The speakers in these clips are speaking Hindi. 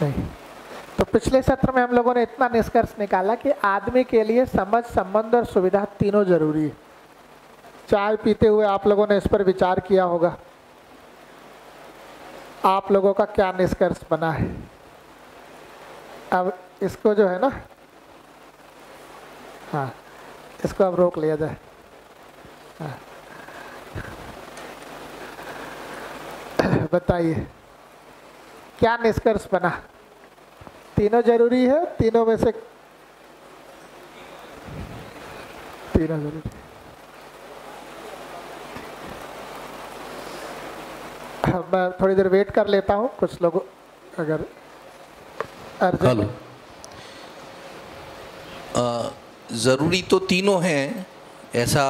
नहीं। तो पिछले सत्र में हम लोगों ने इतना निष्कर्ष निकाला कि आदमी के लिए समझ, संबंध और सुविधा तीनों जरूरी है। चाय पीते हुए आप लोगों ने इस पर विचार किया होगा। आप लोगों का क्या निष्कर्ष बना है? अब इसको जो है ना, हाँ, इसको अब रोक लिया जाए। हाँ। बताइए क्या निष्कर्ष बना? तीनों जरूरी है, तीनों में से तीनों जरूरी। मैं थोड़ी देर वेट कर लेता हूँ, कुछ लोग अगर हेलो, ज़रूरी तो तीनों हैं ऐसा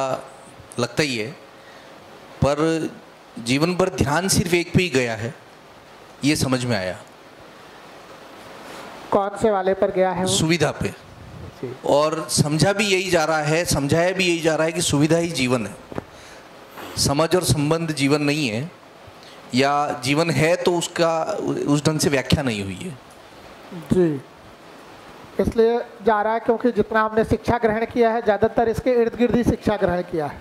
लगता ही है, पर जीवन भर ध्यान सिर्फ एक पे ही गया है, ये समझ में आया। कौन से वाले पर गया है वो? सुविधा पे। और समझा भी यही जा रहा है, समझाया भी यही जा रहा है कि सुविधा ही जीवन है, समझ और संबंध जीवन नहीं है, या जीवन है तो उसका उस ढंग से व्याख्या नहीं हुई है जी। इसलिए जा रहा है क्योंकि जितना हमने शिक्षा ग्रहण किया है ज़्यादातर इसके इर्द गिर्द ही शिक्षा ग्रहण किया है।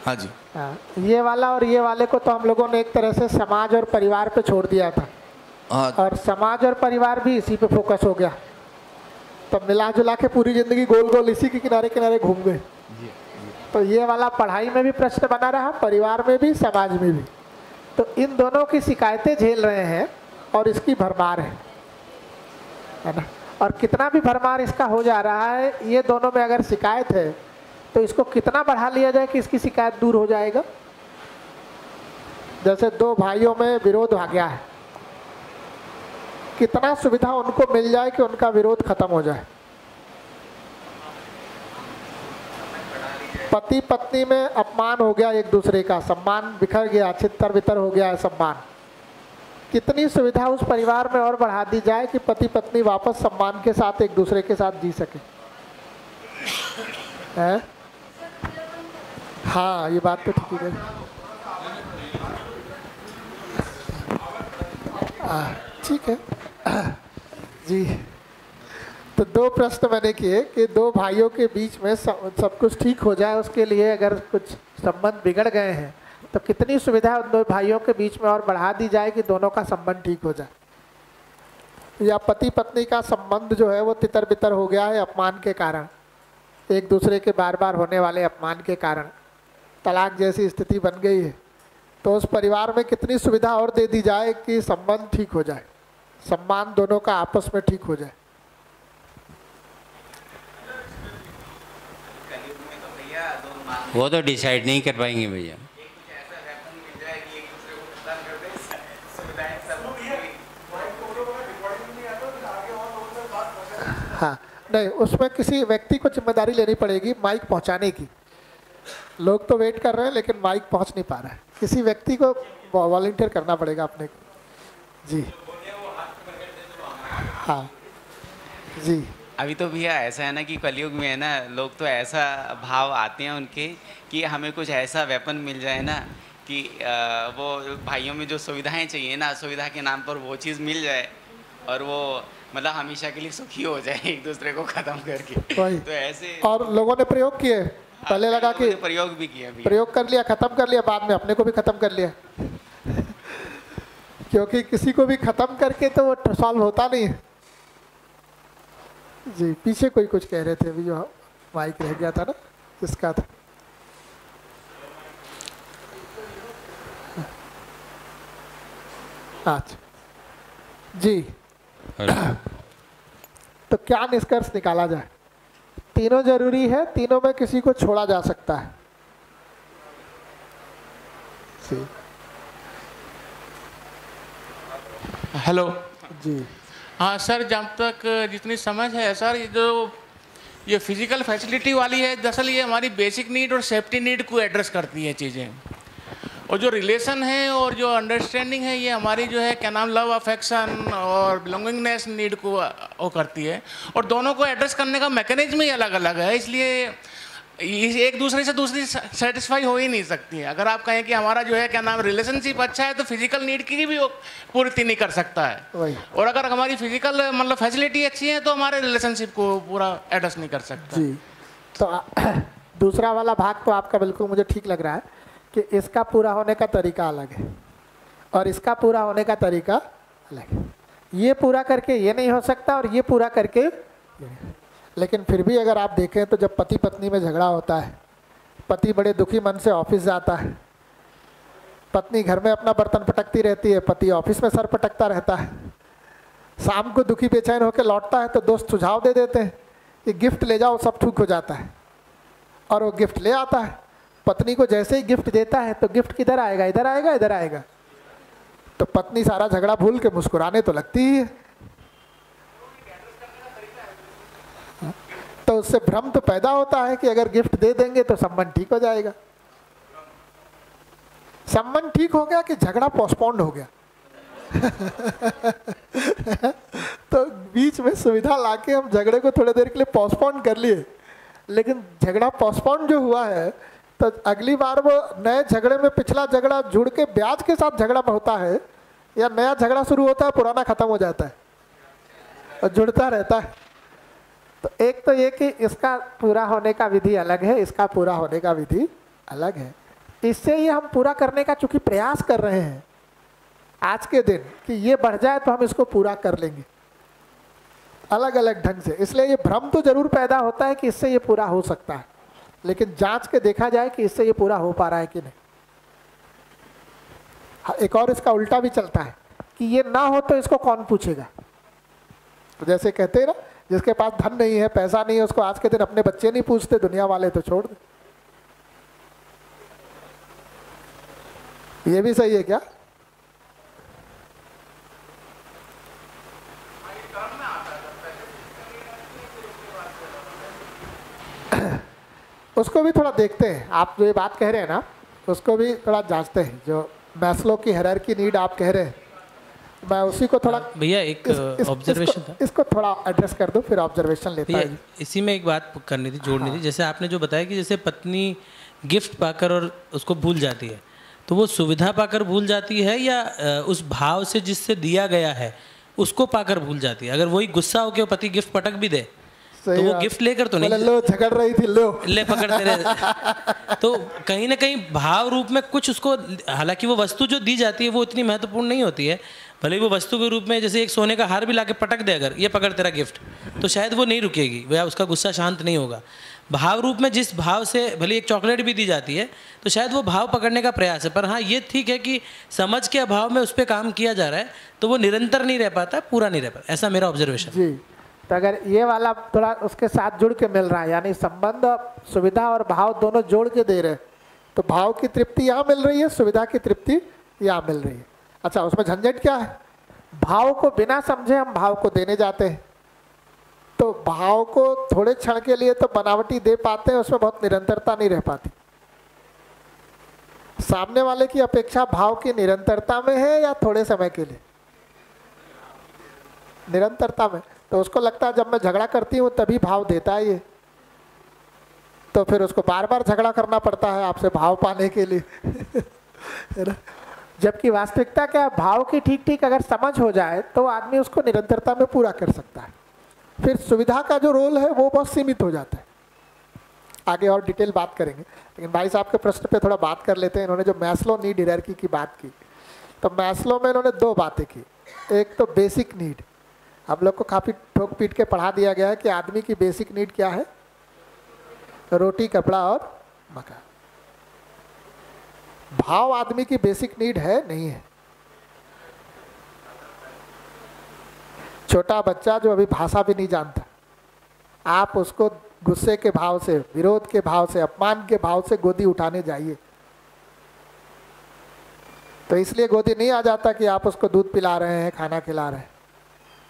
हाँ जी। हाँ, ये वाला और ये वाले को तो हम लोगों ने एक तरह से समाज और परिवार पे छोड़ दिया था। हाँ। और समाज और परिवार भी इसी पे फोकस हो गया, तो मिला जुला के पूरी जिंदगी गोल गोल इसी के किनारे किनारे घूम गए। तो ये वाला पढ़ाई में भी प्रश्न बना रहा, परिवार में भी, समाज में भी। तो इन दोनों की शिकायतें झेल रहे हैं और इसकी भरमार है ना। और कितना भी भरमार इसका हो जा रहा है, ये दोनों में अगर शिकायत है तो इसको कितना बढ़ा लिया जाए कि इसकी शिकायत दूर हो जाएगा। जैसे दो भाइयों में विरोध आ गया है, कितना सुविधा उनको मिल जाए कि उनका विरोध खत्म हो जाए। पति पत्नी में अपमान हो गया, एक दूसरे का सम्मान बिखर गया, छितर बितर हो गया है सम्मान। कितनी सुविधा उस परिवार में और बढ़ा दी जाए कि पति पत्नी वापस सम्मान के साथ एक दूसरे के साथ जी सके। है? हाँ, ये बात तो ठीक है। ठीक है जी। तो दो प्रश्न मैंने किए कि दो भाइयों के बीच में सब कुछ ठीक हो जाए, उसके लिए अगर कुछ संबंध बिगड़ गए हैं तो कितनी सुविधा उन दो भाइयों के बीच में और बढ़ा दी जाए कि दोनों का संबंध ठीक हो जाए। या पति पत्नी का संबंध जो है वो तितर बितर हो गया है अपमान के कारण, एक दूसरे के बार बार होने वाले अपमान के कारण तलाक जैसी स्थिति बन गई है, तो उस परिवार में कितनी सुविधा और दे दी जाए कि संबंध ठीक हो जाए, सम्मान दोनों का आपस में ठीक हो जाए। वो तो डिसाइड नहीं कर पाएंगे भैया। हाँ, नहीं, उसमें किसी व्यक्ति को जिम्मेदारी लेनी पड़ेगी माइक पहुंचाने की। लोग तो वेट कर रहे हैं लेकिन माइक पहुंच नहीं पा रहा है, किसी व्यक्ति को वॉलंटियर करना पड़ेगा अपने को। जी हाँ जी। अभी तो भैया ऐसा है ना कि कलयुग में है ना, लोग तो ऐसा भाव आते हैं उनके कि हमें कुछ ऐसा वेपन मिल जाए ना कि वो भाइयों में जो सुविधाएं चाहिए ना, सुविधा के नाम पर वो चीज़ मिल जाए और वो मतलब हमेशा के लिए सुखी हो जाए एक दूसरे को ख़त्म करके। तो ऐसे और लोगों ने प्रयोग किए। पहले लगा कि प्रयोग भी किया, प्रयोग कर लिया, ख़त्म कर लिया, बाद में अपने को भी ख़त्म कर लिया क्योंकि किसी को भी ख़त्म करके तो वो सॉल्व होता नहीं है। जी, पीछे कोई कुछ कह रहे थे अभी, जो माइक रह गया था ना, किसका था? अच्छा जी। तो क्या निष्कर्ष निकाला जाए? तीनों जरूरी है, तीनों में किसी को छोड़ा जा सकता है। हेलो जी। हाँ सर, जब तक जितनी समझ है सर, ये फिजिकल फैसिलिटी वाली है, दरअसल ये हमारी बेसिक नीड और सेफ्टी नीड को एड्रेस करती है चीज़ें। और जो रिलेशन है और जो अंडरस्टैंडिंग है, ये हमारी जो है क्या नाम, लव अफेक्शन और बिलोंगिंगनेस नीड को वो करती है। और दोनों को एड्रेस करने का मैकेनिज्म ही अलग अलग है, इसलिए एक दूसरे से दूसरी सेटिस्फाई हो ही नहीं सकती है। अगर आप कहें कि हमारा जो है क्या नाम रिलेशनशिप अच्छा है तो फिजिकल नीड की भी वो पूर्ति नहीं कर सकता है, और अगर हमारी फिजिकल मतलब फैसिलिटी अच्छी है तो हमारे रिलेशनशिप को पूरा एडजस्ट नहीं कर सकता जी। तो दूसरा वाला भाग तो आपका बिल्कुल मुझे ठीक लग रहा है कि इसका पूरा होने का तरीका अलग है और इसका पूरा होने का तरीका अलग है। ये पूरा करके ये नहीं हो सकता और ये पूरा करके ये नहीं। लेकिन फिर भी अगर आप देखें तो जब पति पत्नी में झगड़ा होता है, पति बड़े दुखी मन से ऑफिस जाता है, पत्नी घर में अपना बर्तन पटकती रहती है, पति ऑफिस में सर पटकता रहता है, शाम को दुखी बेचैन होकर लौटता है तो दोस्त सुझाव दे देते हैं कि गिफ्ट ले जाओ सब ठीक हो जाता है, और वो गिफ्ट ले आता है। पत्नी को जैसे ही गिफ्ट देता है तो गिफ्ट किधर आएगा, इधर आएगा, इधर आएगा, तो पत्नी सारा झगड़ा भूल के मुस्कुराने तो लगती ही है। तो उससे भ्रम तो पैदा होता है कि अगर गिफ्ट दे देंगे तो संबंध ठीक हो जाएगा। संबंध ठीक हो गया कि झगड़ा पोस्टपोन्ड हो गया। तो बीच में सुविधा लाके हम झगड़े को थोड़ी देर के लिए पोस्टपोन कर लिए, लेकिन झगड़ा पोस्टपोन जो हुआ है तो अगली बार वो नए झगड़े में पिछला झगड़ा जुड़ के ब्याज के साथ झगड़ा होता है या नया झगड़ा शुरू होता है, पुराना खत्म हो जाता है और जुड़ता रहता है। तो एक तो ये कि इसका पूरा होने का विधि अलग है, इसका पूरा होने का विधि अलग है। इससे ये हम पूरा करने का चूंकि प्रयास कर रहे हैं आज के दिन कि ये बढ़ जाए तो हम इसको पूरा कर लेंगे अलग अलग ढंग से, इसलिए ये भ्रम तो जरूर पैदा होता है कि इससे ये पूरा हो सकता है, लेकिन जांच के देखा जाए कि इससे ये पूरा हो पा रहा है कि नहीं। एक और इसका उल्टा भी चलता है कि ये ना हो तो इसको कौन पूछेगा। तो जैसे कहते हैं ना, जिसके पास धन नहीं है, पैसा नहीं है, उसको आज के दिन अपने बच्चे नहीं पूछते, दुनिया वाले तो छोड़ दे। ये भी सही है क्या? उसको भी थोड़ा देखते हैं। आप जो ये बात कह रहे हैं ना, उसको भी थोड़ा जांचते हैं। जो मैस्लो की हायरार्की नीड आप कह रहे हैं, मैं उसी को थोड़ा भैया एक ऑब्जर्वेशन था, इसको थोड़ा एड्रेस कर दो, फिर ऑब्जर्वेशन लेता है। इसी में एक बात करनी थी, जोड़नी थी। जैसे आपने जो बताया कि जैसे पत्नी गिफ्ट पाकर और उसको भूल जाती है, तो वो सुविधा पाकर भूल जाती है या उस भाव से जिससे दिया गया है उसको पाकर भूल जाती है? अगर वही गुस्सा होकर पति गिफ्ट पटक भी दे तो वो गिफ्ट लेकर तो नहीं, लो झगड़ रही थी, लो ले पकड़ते रहे। तो कहीं ना कहीं भाव रूप में कुछ उसको, हालांकि वो वस्तु जो दी जाती है वो इतनी महत्वपूर्ण नहीं होती है, भले वो वस्तु के रूप में जैसे एक सोने का हार भी लाके पटक दे, अगर ये पकड़ तेरा गिफ्ट, तो शायद वो नहीं रुकेगी, वह उसका गुस्सा शांत नहीं होगा। भाव रूप में जिस भाव से भले एक चॉकलेट भी दी जाती है तो शायद वो भाव पकड़ने का प्रयास है। पर हाँ, ये ठीक है कि समझ के अभाव में उस पर काम किया जा रहा है तो वो निरंतर नहीं रह पाता, पूरा नहीं रह पाता, ऐसा मेरा ऑब्जर्वेशन जी। तो अगर ये वाला थोड़ा उसके साथ जुड़ के मिल रहा है, यानी संबंध, सुविधा और भाव दोनों जोड़ के दे रहे हैं, तो भाव की तृप्ति यहाँ मिल रही है, सुविधा की तृप्ति यहाँ मिल रही है। अच्छा, उसमें झंझट क्या है? भाव को बिना समझे हम भाव को देने जाते हैं, तो भाव को थोड़े क्षण के लिए तो बनावटी दे पाते हैं, उसमें बहुत निरंतरता नहीं रह पाती। सामने वाले की अपेक्षा भाव की निरंतरता में है या थोड़े समय के लिए? निरंतरता में। तो उसको लगता है जब मैं झगड़ा करती हूँ तभी भाव देता है ये, तो फिर उसको बार बार झगड़ा करना पड़ता है आपसे भाव पाने के लिए। है ना? जबकि वास्तविकता क्या, भाव की ठीक ठीक अगर समझ हो जाए तो आदमी उसको निरंतरता में पूरा कर सकता है। फिर सुविधा का जो रोल है वो बहुत सीमित हो जाता है। आगे और डिटेल बात करेंगे, लेकिन भाई साहब के प्रश्न पे थोड़ा बात कर लेते हैं। इन्होंने जो मैस्लो नीड हायरार्की की बात की, तो मैस्लो में इन्होंने दो बातें की। एक तो बेसिक नीड, हम लोग को काफ़ी ठोक पीट के पढ़ा दिया गया है कि आदमी की बेसिक नीड क्या है? रोटी, कपड़ा और मकान। भाव आदमी की बेसिक नीड है, नहीं है? छोटा बच्चा जो अभी भाषा भी नहीं जानता, आप उसको गुस्से के भाव से, विरोध के भाव से, अपमान के भाव से गोदी उठाने जाइए, तो इसलिए गोदी नहीं आ जाता कि आप उसको दूध पिला रहे हैं, खाना खिला रहे हैं।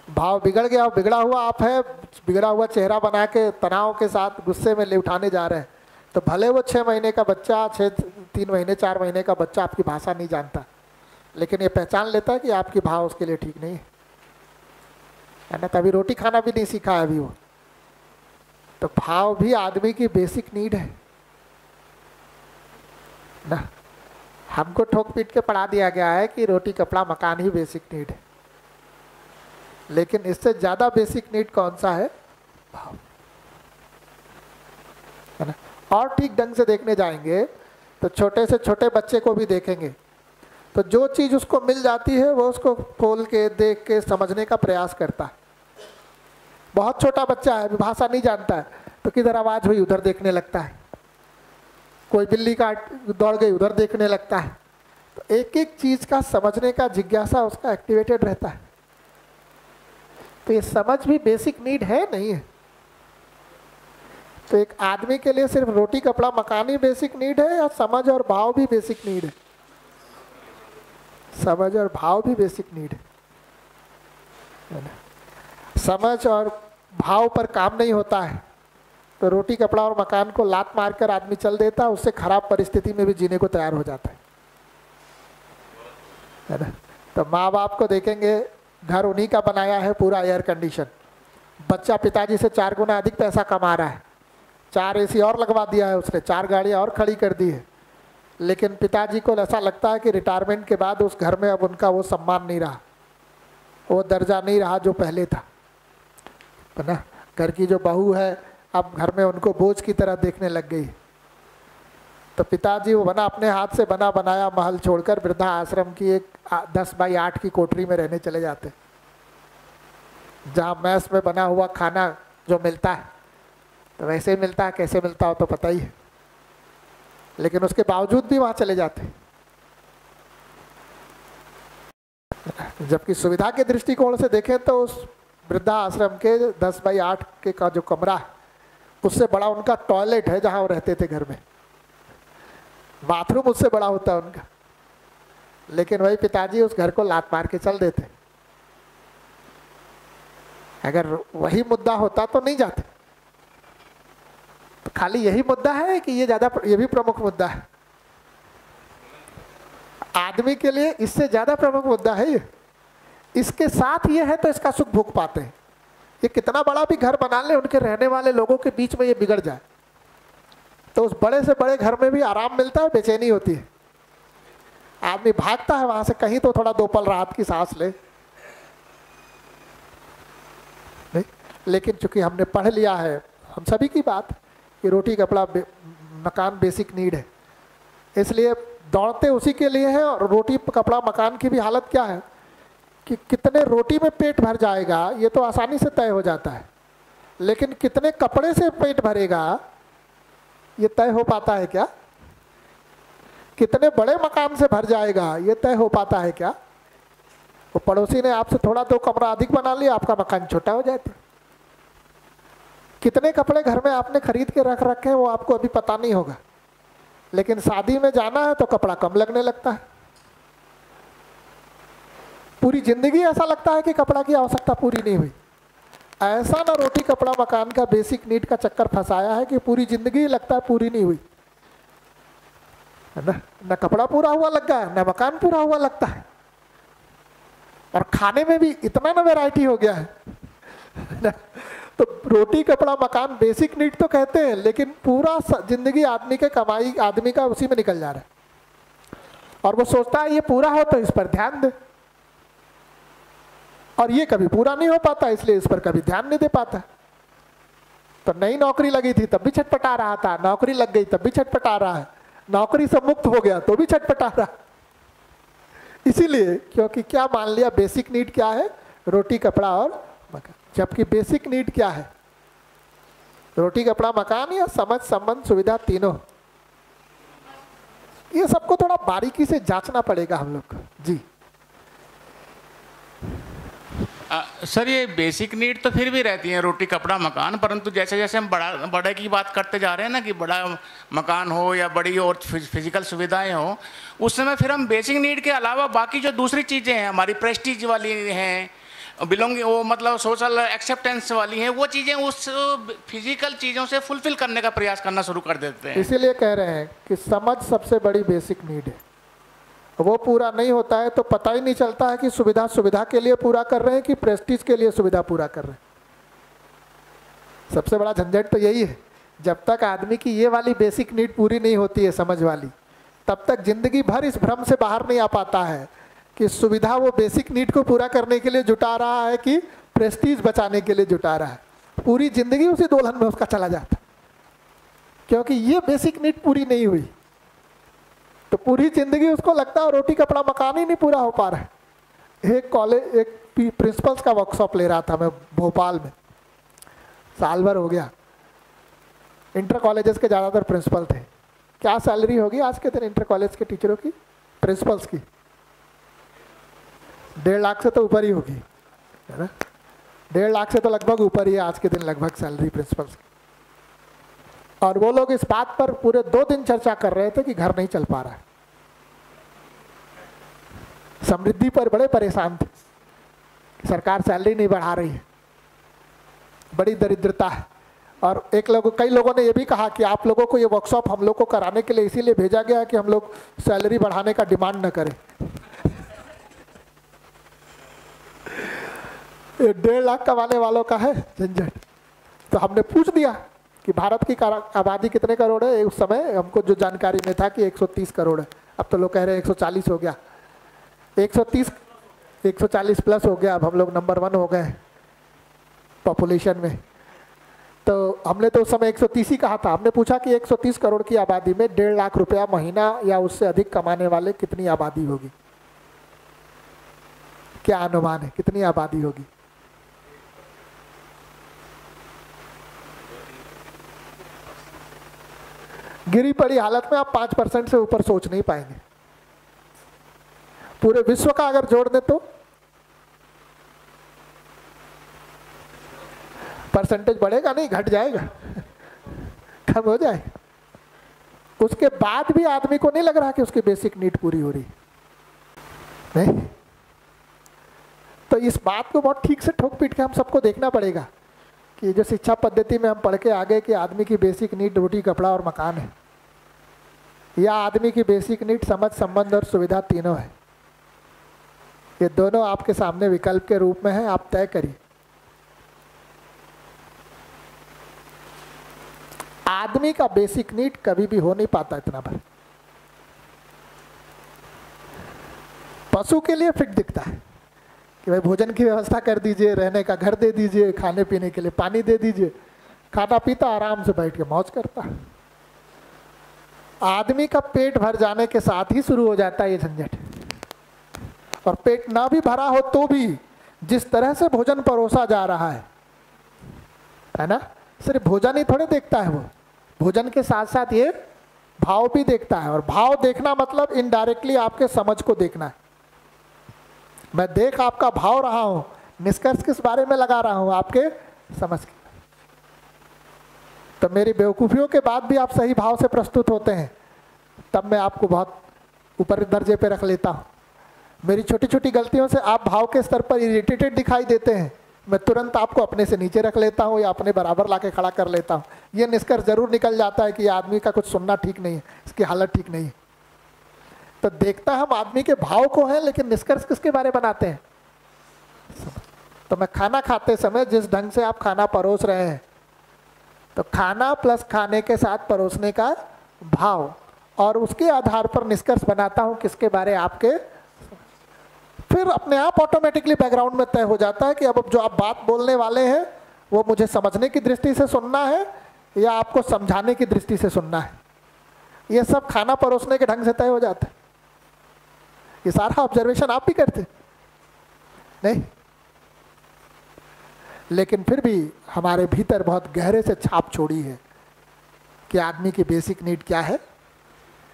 भाव बिगड़ गया, बिगड़ा हुआ आप है, बिगड़ा हुआ चेहरा बना के तनाव के साथ गुस्से में ले उठाने जा रहे हैं, तो भले वो 6 महीने का बच्चा, 3 महीने 4 महीने का बच्चा आपकी भाषा नहीं जानता, लेकिन ये पहचान लेता है कि आपकी भाव उसके लिए ठीक नहीं है ना? तभी रोटी खाना भी नहीं सीखा है अभी वो। तो भाव भी आदमी की बेसिक नीड है। ना, हमको ठोक पीट के पढ़ा दिया गया है कि रोटी कपड़ा मकान ही बेसिक नीड है, लेकिन इससे ज्यादा बेसिक नीड कौन सा है? भाव, है ना। और ठीक ढंग से देखने जाएंगे तो छोटे से छोटे बच्चे को भी देखेंगे तो जो चीज उसको मिल जाती है वो उसको खोल के देख के समझने का प्रयास करता है। बहुत छोटा बच्चा है, भाषा नहीं जानता है, तो किधर आवाज हुई उधर देखने लगता है, कोई बिल्ली का दौड़ गई उधर देखने लगता है। तो एक एक चीज का समझने का जिज्ञासा उसका एक्टिवेटेड रहता है। तो ये समझ भी बेसिक नीड है नहीं है? तो एक आदमी के लिए सिर्फ रोटी कपड़ा मकान ही बेसिक नीड है या समझ और भाव भी बेसिक नीड है? समझ और भाव भी बेसिक नीड है ना। समझ और भाव पर काम नहीं होता है तो रोटी कपड़ा और मकान को लात मारकर आदमी चल देता है, उससे खराब परिस्थिति में भी जीने को तैयार हो जाता है ना। तो माँ बाप को देखेंगे, घर उन्हीं का बनाया है, पूरा एयर कंडीशन, बच्चा पिताजी से 4 गुना अधिक पैसा कमा रहा है, 4 AC और लगवा दिया है उसने, 4 गाड़ियाँ और खड़ी कर दी है, लेकिन पिताजी को ऐसा लगता है कि रिटायरमेंट के बाद उस घर में अब उनका वो सम्मान नहीं रहा, वो दर्जा नहीं रहा जो पहले था, है ना। घर की जो बहू है अब घर में उनको बोझ की तरह देखने लग गई। तो पिताजी वो बना अपने हाथ से बना बनाया महल छोड़कर वृद्धा आश्रम की एक 10 बाई 8 की कोठरी में रहने चले जाते, जहाँ मैस में बना हुआ खाना जो मिलता है तो वैसे ही मिलता है, कैसे मिलता हो तो पता ही है, लेकिन उसके बावजूद भी वहाँ चले जाते। जबकि सुविधा के दृष्टिकोण से देखें तो उस वृद्धा आश्रम के 10 बाई 8 के का जो कमरा है उससे बड़ा उनका टॉयलेट है जहाँ वो रहते थे घर में, बाथरूम उससे बड़ा होता है उनका, लेकिन वही पिताजी उस घर को लात मार के चल देते। अगर वही मुद्दा होता तो नहीं जाते। तो खाली यही मुद्दा है कि ये भी प्रमुख मुद्दा है? आदमी के लिए इससे ज्यादा प्रमुख मुद्दा है ये। इसके साथ ये है तो इसका सुख भोग पाते हैं। ये कितना बड़ा भी घर बना ले, उनके रहने वाले लोगों के बीच में ये बिगड़ जाए तो उस बड़े से बड़े घर में भी आराम मिलता है, बेचैनी होती है, आदमी भागता है वहां से कहीं तो थोड़ा 2 पल राहत की सांस ले। नहीं, लेकिन चूंकि हमने पढ़ लिया है, हम सभी की बात कि रोटी कपड़ा मकान बेसिक नीड है, इसलिए दौड़ते उसी के लिए है। और रोटी कपड़ा मकान की भी हालत क्या है कि कितने रोटी में पेट भर जाएगा ये तो आसानी से तय हो जाता है, लेकिन कितने कपड़े से पेट भरेगा ये तय हो पाता है क्या? कितने बड़े मकान से भर जाएगा ये तय हो पाता है क्या? वो पड़ोसी ने आपसे थोड़ा 2 कमरा अधिक बना लिया, आपका मकान छोटा हो जाता। कितने कपड़े घर में आपने खरीद के रख रखे हैं वो आपको अभी पता नहीं होगा, लेकिन शादी में जाना है तो कपड़ा कम लगने लगता है। पूरी जिंदगी ऐसा लगता है कि कपड़ा की आवश्यकता पूरी नहीं हुई। ऐसा ना रोटी कपड़ा मकान का बेसिक नीड का चक्कर फंसाया है कि पूरी जिंदगी लगता है पूरी नहीं हुई, है ना। न कपड़ा पूरा हुआ लगता है, न मकान पूरा हुआ लगता है, और खाने में भी इतना ना वैरायटी हो गया है ना। तो रोटी कपड़ा मकान बेसिक नीड तो कहते हैं, लेकिन पूरा जिंदगी आदमी के कमाई आदमी का उसी में निकल जा रहा है, और वो सोचता है ये पूरा हो तो इस पर ध्यान दे, और ये कभी पूरा नहीं हो पाता इसलिए इस पर कभी ध्यान नहीं दे पाता। तो नई नौकरी लगी थी तब भी छटपटा रहा था, नौकरी लग गई तब भी छटपटा रहा है, नौकरी से मुक्त हो गया तो भी छटपटा रहा। इसीलिए क्योंकि क्या मान लिया बेसिक नीड क्या है? रोटी कपड़ा और मकान। जबकि बेसिक नीड क्या है? रोटी कपड़ा मकान या समझ संबंध सुविधा तीनों। ये सबको थोड़ा बारीकी से जांचना पड़ेगा हम लोग को। जी सर, ये बेसिक नीड तो फिर भी रहती है रोटी कपड़ा मकान, परंतु जैसे जैसे हम बड़े की बात करते जा रहे हैं ना कि बड़ा मकान हो या बड़ी और फिजिकल सुविधाएं हो, उस समय फिर हम बेसिक नीड के अलावा बाकी जो दूसरी चीज़ें हैं हमारी प्रेस्टीज वाली हैं, बिलोंग वो मतलब सोशल एक्सेप्टेंस वाली हैं, वो चीज़ें उस फिजिकल चीज़ों से फुलफिल करने का प्रयास करना शुरू कर देते हैं। इसीलिए कह रहे हैं कि समझ सबसे बड़ी बेसिक नीड है। वो पूरा नहीं होता है तो पता ही नहीं चलता है कि सुविधा के लिए पूरा कर रहे हैं कि प्रेस्टीज के लिए सुविधा पूरा कर रहे हैं। सबसे बड़ा झंझट तो यही है, जब तक आदमी की ये वाली बेसिक नीड पूरी नहीं होती है समझ वाली, तब तक जिंदगी भर इस भ्रम से बाहर नहीं आ पाता है कि सुविधा वो बेसिक नीड को पूरा करने के लिए जुटा रहा है कि प्रेस्टीज बचाने के लिए जुटा रहा है। पूरी जिंदगी उसी दोलन में उसका चला जाता, क्योंकि ये बेसिक नीड पूरी नहीं हुई। तो पूरी जिंदगी उसको लगता है रोटी कपड़ा मकान ही नहीं पूरा हो पा रहा है। एक प्रिंसिपल्स का वर्कशॉप ले रहा था मैं भोपाल में, साल भर हो गया। इंटर कॉलेजेस के ज़्यादातर प्रिंसिपल थे। क्या सैलरी होगी आज के दिन इंटर कॉलेज के टीचरों की, प्रिंसिपल्स की? 1.5 लाख से तो ऊपर ही होगी, है ना? 1.5 लाख से तो लगभग ऊपर ही है आज के दिन लगभग सैलरी प्रिंसिपल्स की। और वो लोग इस बात पर पूरे 2 दिन चर्चा कर रहे थे कि घर नहीं चल पा रहा है। समृद्धि पर बड़े परेशान थे, सरकार सैलरी नहीं बढ़ा रही है, बड़ी दरिद्रता है। और कई लोगों ने ये भी कहा कि आप लोगों को ये वर्कशॉप हम लोग को कराने के लिए इसीलिए भेजा गया है कि हम लोग सैलरी बढ़ाने का डिमांड न करें। 1.5 लाख कमाने वालों का है झंझट। तो हमने पूछ दिया कि भारत की आबादी कितने करोड़ है। उस समय हमको जो जानकारी में था कि 130 करोड़ है, अब तो लोग कह रहे हैं 140 हो गया। 140 प्लस हो गया, अब हम लोग नंबर 1 हो गए पॉपुलेशन में। तो हमने तो उस समय 130 ही कहा था। हमने पूछा कि 130 करोड़ की आबादी में 1.5 लाख रुपया महीना या उससे अधिक कमाने वाले कितनी आबादी होगी? क्या अनुमान है कितनी आबादी होगी? गिरी पड़ी हालत में आप 5% से ऊपर सोच नहीं पाएंगे। पूरे विश्व का अगर जोड़ दे तो परसेंटेज बढ़ेगा नहीं, घट जाएगा, कम हो जाएगा। उसके बाद भी आदमी को नहीं लग रहा कि उसकी बेसिक नीड पूरी हो रही नहीं। तो इस बात को बहुत ठीक से ठोक पीट के हम सबको देखना पड़ेगा कि जो शिक्षा पद्धति में हम पढ़ के आगे कि आदमी की बेसिक नीड रोटी कपड़ा और मकान है, या आदमी की बेसिक नीड समझ संबंध और सुविधा तीनों है। ये दोनों आपके सामने विकल्प के रूप में है, आप तय करिए। आदमी का बेसिक नीड कभी भी हो नहीं पाता इतना भर। पशु के लिए फिट दिखता है कि भाई भोजन की व्यवस्था कर दीजिए, रहने का घर दे दीजिए, खाने पीने के लिए पानी दे दीजिए, खाता पीता आराम से बैठ के मौज करता। आदमी का पेट भर जाने के साथ ही शुरू हो जाता है ये झंझट। और पेट ना भी भरा हो तो भी जिस तरह से भोजन परोसा जा रहा है ना, सिर्फ भोजन ही थोड़े देखता है, वो भोजन के साथ साथ ये भाव भी देखता है। और भाव देखना मतलब इनडायरेक्टली आपके समझ को देखना है। मैं देख आपका भाव रहा हूं, निष्कर्ष किस बारे में लगा रहा हूं? आपके समझ के। तो मेरी बेवकूफियों के बाद भी आप सही भाव से प्रस्तुत होते हैं, तब मैं आपको बहुत ऊपर दर्जे पे रख लेता हूं। मेरी छोटी छोटी गलतियों से आप भाव के स्तर पर इरिटेटेड दिखाई देते हैं, मैं तुरंत आपको अपने से नीचे रख लेता हूं या अपने बराबर लाके खड़ा कर लेता हूं। यह निष्कर्ष जरूर निकल जाता है कि ये आदमी का कुछ सुनना ठीक नहीं है, इसकी हालत ठीक नहीं है। तो देखता हम आदमी के भाव को है, लेकिन निष्कर्ष किसके बारे बनाते हैं? तो मैं खाना खाते समय जिस ढंग से आप खाना परोस रहे हैं, तो खाना प्लस खाने के साथ परोसने का भाव, और उसके आधार पर निष्कर्ष बनाता हूं किसके बारे आपके। फिर अपने आप ऑटोमेटिकली बैकग्राउंड में तय हो जाता है कि अब जो आप बात बोलने वाले हैं वो मुझे समझने की दृष्टि से सुनना है या आपको समझाने की दृष्टि से सुनना है। ये सब खाना परोसने के ढंग से तय हो जाता है। ये सारा ऑब्जर्वेशन आप भी करते नहीं, लेकिन फिर भी हमारे भीतर बहुत गहरे से छाप छोड़ी है कि आदमी की बेसिक नीड क्या है?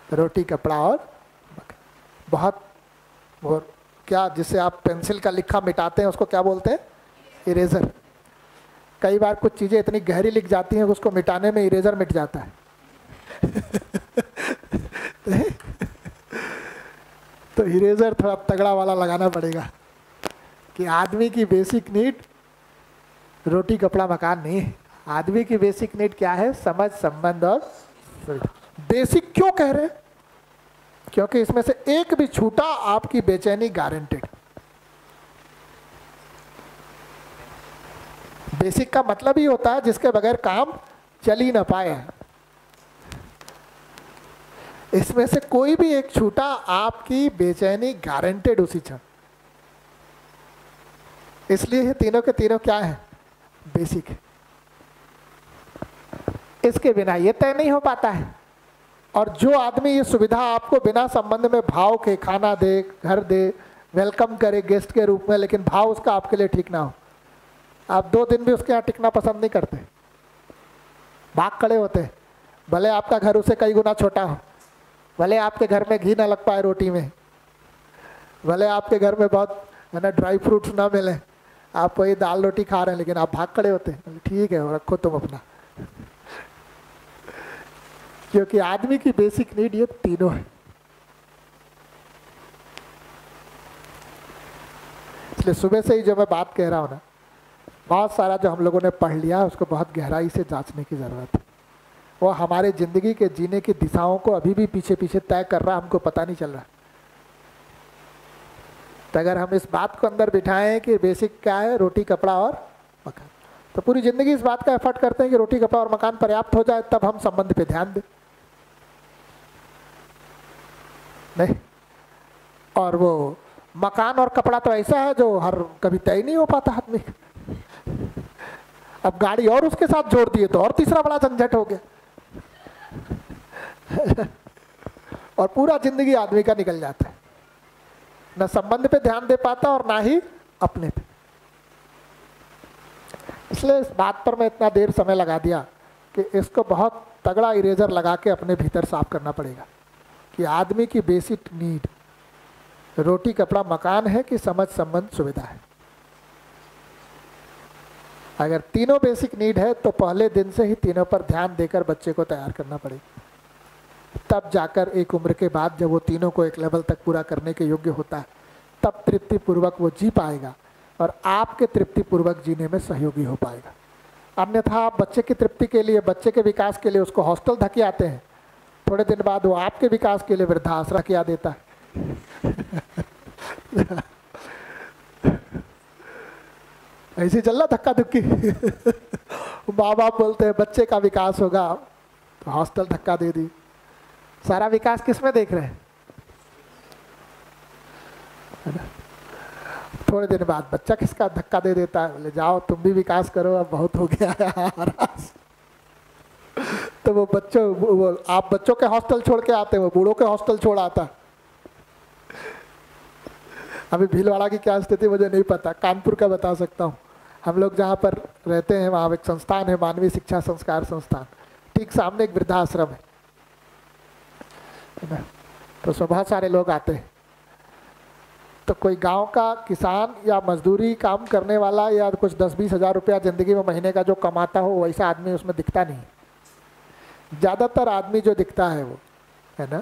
रोटी कपड़ा और बहुत, और क्या जिसे आप पेंसिल का लिखा मिटाते हैं उसको क्या बोलते हैं? इरेजर। कई बार कुछ चीज़ें इतनी गहरी लिख जाती हैं कि उसको मिटाने में इरेजर मिट जाता है। तो इरेजर थोड़ा तगड़ा वाला लगाना पड़ेगा कि आदमी की बेसिक नीड रोटी कपड़ा मकान नहीं, आदमी की बेसिक नीड क्या है? समझ संबंध और बेसिक क्यों कह रहे हैं? क्योंकि इसमें से एक भी छूटा आपकी बेचैनी गारंटेड। बेसिक का मतलब ही होता है जिसके बगैर काम चल ही ना पाए। इसमें से कोई भी एक छूटा, आपकी बेचैनी गारंटेड उसी क्षण। इसलिए ये तीनों के तीनों क्या है? बेसिक है। इसके बिना ये तय नहीं हो पाता है। और जो आदमी ये सुविधा आपको बिना संबंध में भाव के खाना दे, घर दे, वेलकम करे गेस्ट के रूप में, लेकिन भाव उसका आपके लिए ठीक ना हो, आप 2 दिन भी उसके यहाँ टिकना पसंद नहीं करते, भाग खड़े होते हैं। भले आपका घर उसे कई गुना छोटा हो, भले आपके घर में घी ना लग पाए रोटी में, भले आपके घर में बहुत है ना ड्राई फ्रूट्स ना मिले, आप वही दाल रोटी खा रहे हैं, लेकिन आप भाग खड़े होते हैं, ठीक है रखो तुम अपना। क्योंकि आदमी की बेसिक नीड ये तीनों है। इसलिए सुबह से ही जो मैं बात कह रहा हूं ना, बहुत सारा जो हम लोगों ने पढ़ लिया उसको बहुत गहराई से जांचने की जरूरत है। वो हमारे जिंदगी के जीने की दिशाओं को अभी भी पीछे पीछे तय कर रहा, हमको पता नहीं चल रहा। तो अगर हम इस बात को अंदर बिठाएं कि बेसिक क्या है, रोटी कपड़ा और मकान, तो पूरी जिंदगी इस बात का एफर्ट करते हैं कि रोटी कपड़ा और मकान पर्याप्त हो जाए, तब हम संबंध पे ध्यान दें। नहीं, और वो मकान और कपड़ा तो ऐसा है जो हर कभी तय नहीं हो पाता आदमी। अब गाड़ी और उसके साथ जोड़ दिए तो और तीसरा बड़ा झंझट हो गया। और पूरा जिंदगी आदमी का निकल जाता है, ना संबंध पे ध्यान दे पाता और ना ही अपने पे। इसलिए इस बात पर मैं इतना देर समय लगा दिया कि इसको बहुत तगड़ा इरेजर लगा के अपने भीतर साफ करना पड़ेगा कि आदमी की बेसिक नीड रोटी कपड़ा मकान है कि समझ संबंध सुविधा है। अगर तीनों बेसिक नीड है तो पहले दिन से ही तीनों पर ध्यान देकर बच्चे को तैयार करना पड़ेगा। तब जाकर एक उम्र के बाद जब वो तीनों को एक लेवल तक पूरा करने के योग्य होता है, तब तृप्तिपूर्वक वो जी पाएगा और आपके तृप्तिपूर्वक जीने में सहयोगी हो पाएगा। अन्यथा आप बच्चे की तृप्ति के लिए, बच्चे के विकास के लिए उसको हॉस्टल धके आते हैं, थोड़े दिन बाद वो आपके विकास के लिए वृद्धाश्रम किया देता है। ऐसे चल रहा धक्का धुक्की। माँ बाप बोलते हैं बच्चे का विकास होगा तो हॉस्टल धक्का दे दी। सारा विकास किस में देख रहे हैं? थोड़े दिन बाद बच्चा किसका धक्का दे देता है, बोले जाओ तुम भी विकास करो, अब बहुत हो गया है। तो वो आप बच्चों के हॉस्टल छोड़ के आते हैं, वो बूढ़ों के हॉस्टल छोड़ आता। अभी भीलवाड़ा की क्या स्थिति मुझे नहीं पता, कानपुर का बता सकता हूँ। हम लोग जहाँ पर रहते हैं वहाँ एक संस्थान है, मानवीय शिक्षा संस्कार संस्थान, ठीक सामने एक वृद्धाश्रम है ना, तो उसमें बहुत सारे लोग आते हैं। तो कोई गांव का किसान या मजदूरी काम करने वाला या कुछ 10-20 हज़ार रुपया ज़िंदगी में महीने का जो कमाता हो, वैसा आदमी उसमें दिखता नहीं। ज़्यादातर आदमी जो दिखता है वो है ना,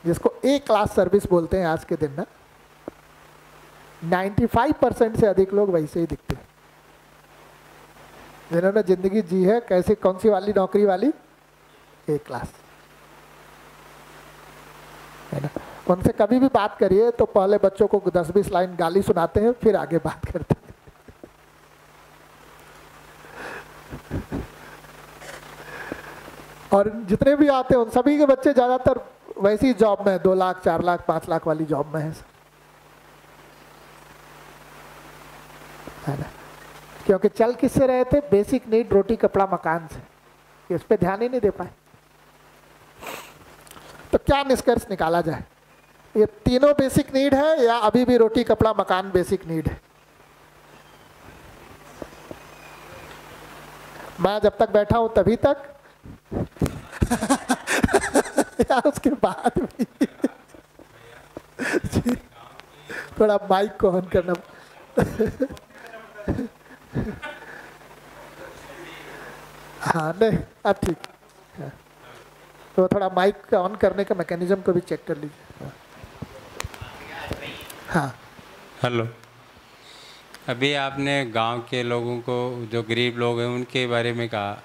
जिसको ए क्लास सर्विस बोलते हैं आज के दिन ना, 95% से अधिक लोग वैसे ही दिखते हैं जिन्होंने जिंदगी जी है। कैसे, कौन सी वाली नौकरी वाली? ए क्लास, है ना। उनसे कभी भी बात करिए तो पहले बच्चों को 10-20 लाइन गाली सुनाते हैं, फिर आगे बात करते हैं। और जितने भी आते हैं उन सभी के बच्चे ज़्यादातर वैसी जॉब में है, 2 लाख 4 लाख 5 लाख वाली जॉब में है ना। क्योंकि चल किससे रहे थे? बेसिक नीड रोटी कपड़ा मकान से। इस पे ध्यान ही नहीं दे पाए। तो क्या निष्कर्ष निकाला जाए? ये तीनों बेसिक नीड है या अभी भी रोटी कपड़ा मकान बेसिक नीड है? मैं जब तक बैठा हूं तभी तक या उसके बाद भी? थोड़ा माइक को ऑन करना। हाँ नहीं, अब ठीक है। तो थोड़ा माइक का ऑन करने का मैकेनिज्म को भी चेक कर लीजिए। हाँ हेलो, अभी आपने गांव के लोगों को, जो गरीब लोग हैं उनके बारे में कहा।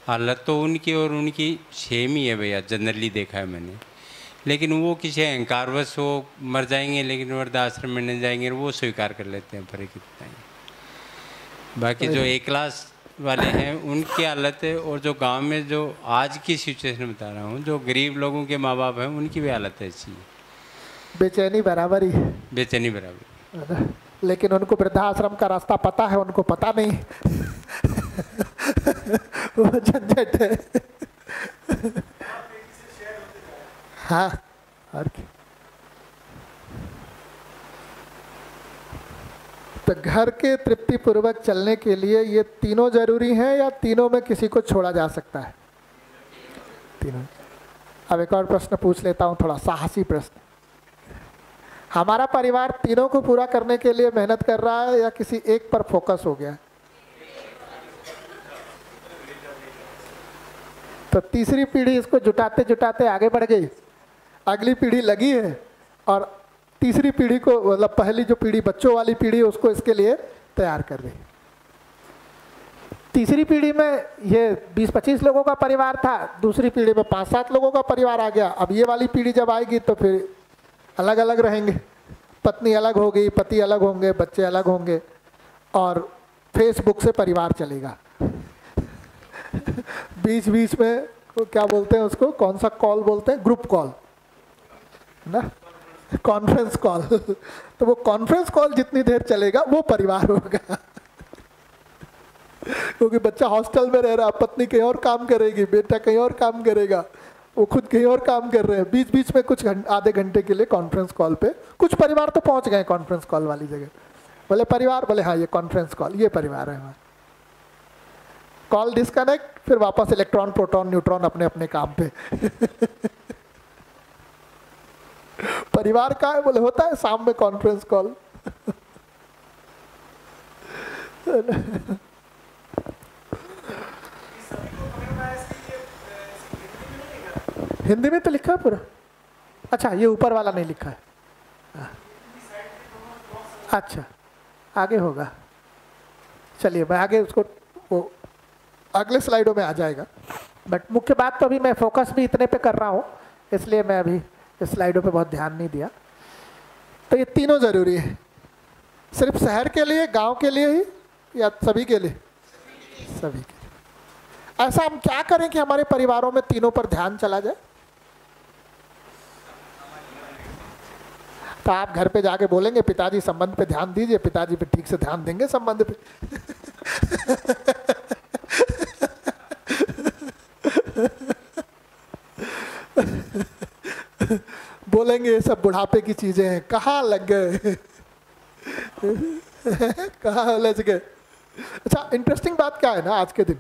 हालत तो उनकी और उनकी सेम ही है भैया, जनरली देखा है मैंने। लेकिन वो किसी अहंकारवश वो मर जाएंगे, लेकिन वृद्धाश्रम में नहीं जाएंगे, वो स्वीकार कर लेते हैं। फर्क इतना ही। बाकी जो ए क्लास वाले हैं उनकी हालत है, और जो गांव में जो आज की सिचुएशन बता रहा हूँ, जो गरीब लोगों के माँ बाप हैं उनकी भी हालत ऐसी है, बेचैनी बराबर ही है। बेचैनी बराबर। लेकिन उनको वृद्धाश्रम का रास्ता पता है, उनको पता नहीं। वो झंझट है। हाँ, और क्या। तो घर के तृप्ति पूर्वक चलने के लिए ये तीनों जरूरी हैं या तीनों में किसी को छोड़ा जा सकता है? तीनों। अब एक और प्रश्न पूछ लेता हूं, थोड़ा साहसी प्रश्न। हमारा परिवार तीनों को पूरा करने के लिए मेहनत कर रहा है या किसी एक पर फोकस हो गया? तो तीसरी पीढ़ी इसको जुटाते जुटाते आगे बढ़ गई, अगली पीढ़ी लगी है, और तीसरी पीढ़ी को, मतलब पहली जो पीढ़ी बच्चों वाली पीढ़ी है, उसको इसके लिए तैयार कर रही। तीसरी पीढ़ी में ये 20-25 लोगों का परिवार था, दूसरी पीढ़ी में 5-7 लोगों का परिवार आ गया। अब ये वाली पीढ़ी जब आएगी तो फिर अलग अलग रहेंगे, पत्नी अलग होगी, पति अलग होंगे, बच्चे अलग होंगे, और फेसबुक से परिवार चलेगा। बीच बीच में क्या बोलते हैं उसको, कौन सा कॉल बोलते हैं, ग्रुप कॉल ना, कॉन्फ्रेंस कॉल। तो वो कॉन्फ्रेंस कॉल जितनी देर चलेगा वो परिवार होगा। क्योंकि बच्चा हॉस्टल में रह रहा, पत्नी कहीं और काम करेगी, बेटा कहीं और काम करेगा, वो खुद कहीं और काम कर रहे हैं। बीच बीच में कुछ आधे घंटे के लिए कॉन्फ्रेंस कॉल पे, कुछ परिवार तो पहुंच गए कॉन्फ्रेंस कॉल वाली जगह। बोले परिवार, बोले हाँ ये कॉन्फ्रेंस कॉल, ये परिवार है हमारा। कॉल डिस्कनेक्ट, फिर वापस इलेक्ट्रॉन प्रोटॉन न्यूट्रॉन अपने अपने काम पे। परिवार का है, बोले होता है शाम में कॉन्फ्रेंस कॉल। हिंदी में तो लिखा है पूरा। अच्छा, ये ऊपर वाला नहीं लिखा है। अच्छा, आगे होगा। चलिए मैं आगे उसको, वो अगले स्लाइडों में आ जाएगा। बट मुख्य बात तो अभी मैं फोकस भी इतने पे कर रहा हूँ, इसलिए मैं अभी इस स्लाइडों पे बहुत ध्यान नहीं दिया। तो ये तीनों ज़रूरी है। सिर्फ शहर के लिए, गांव के लिए ही, या सभी के लिए? सभी के लिए। ऐसा हम क्या करें कि हमारे परिवारों में तीनों पर ध्यान चला जाए? तो आप घर पे जाके बोलेंगे पिताजी संबंध पे ध्यान दीजिए, पिताजी पे ठीक से ध्यान देंगे संबंध पे। बोलेंगे ये सब बुढ़ापे की चीजें हैं, कहाँ लग गए। कहाँ उलझ गए। अच्छा, इंटरेस्टिंग बात क्या है ना, आज के दिन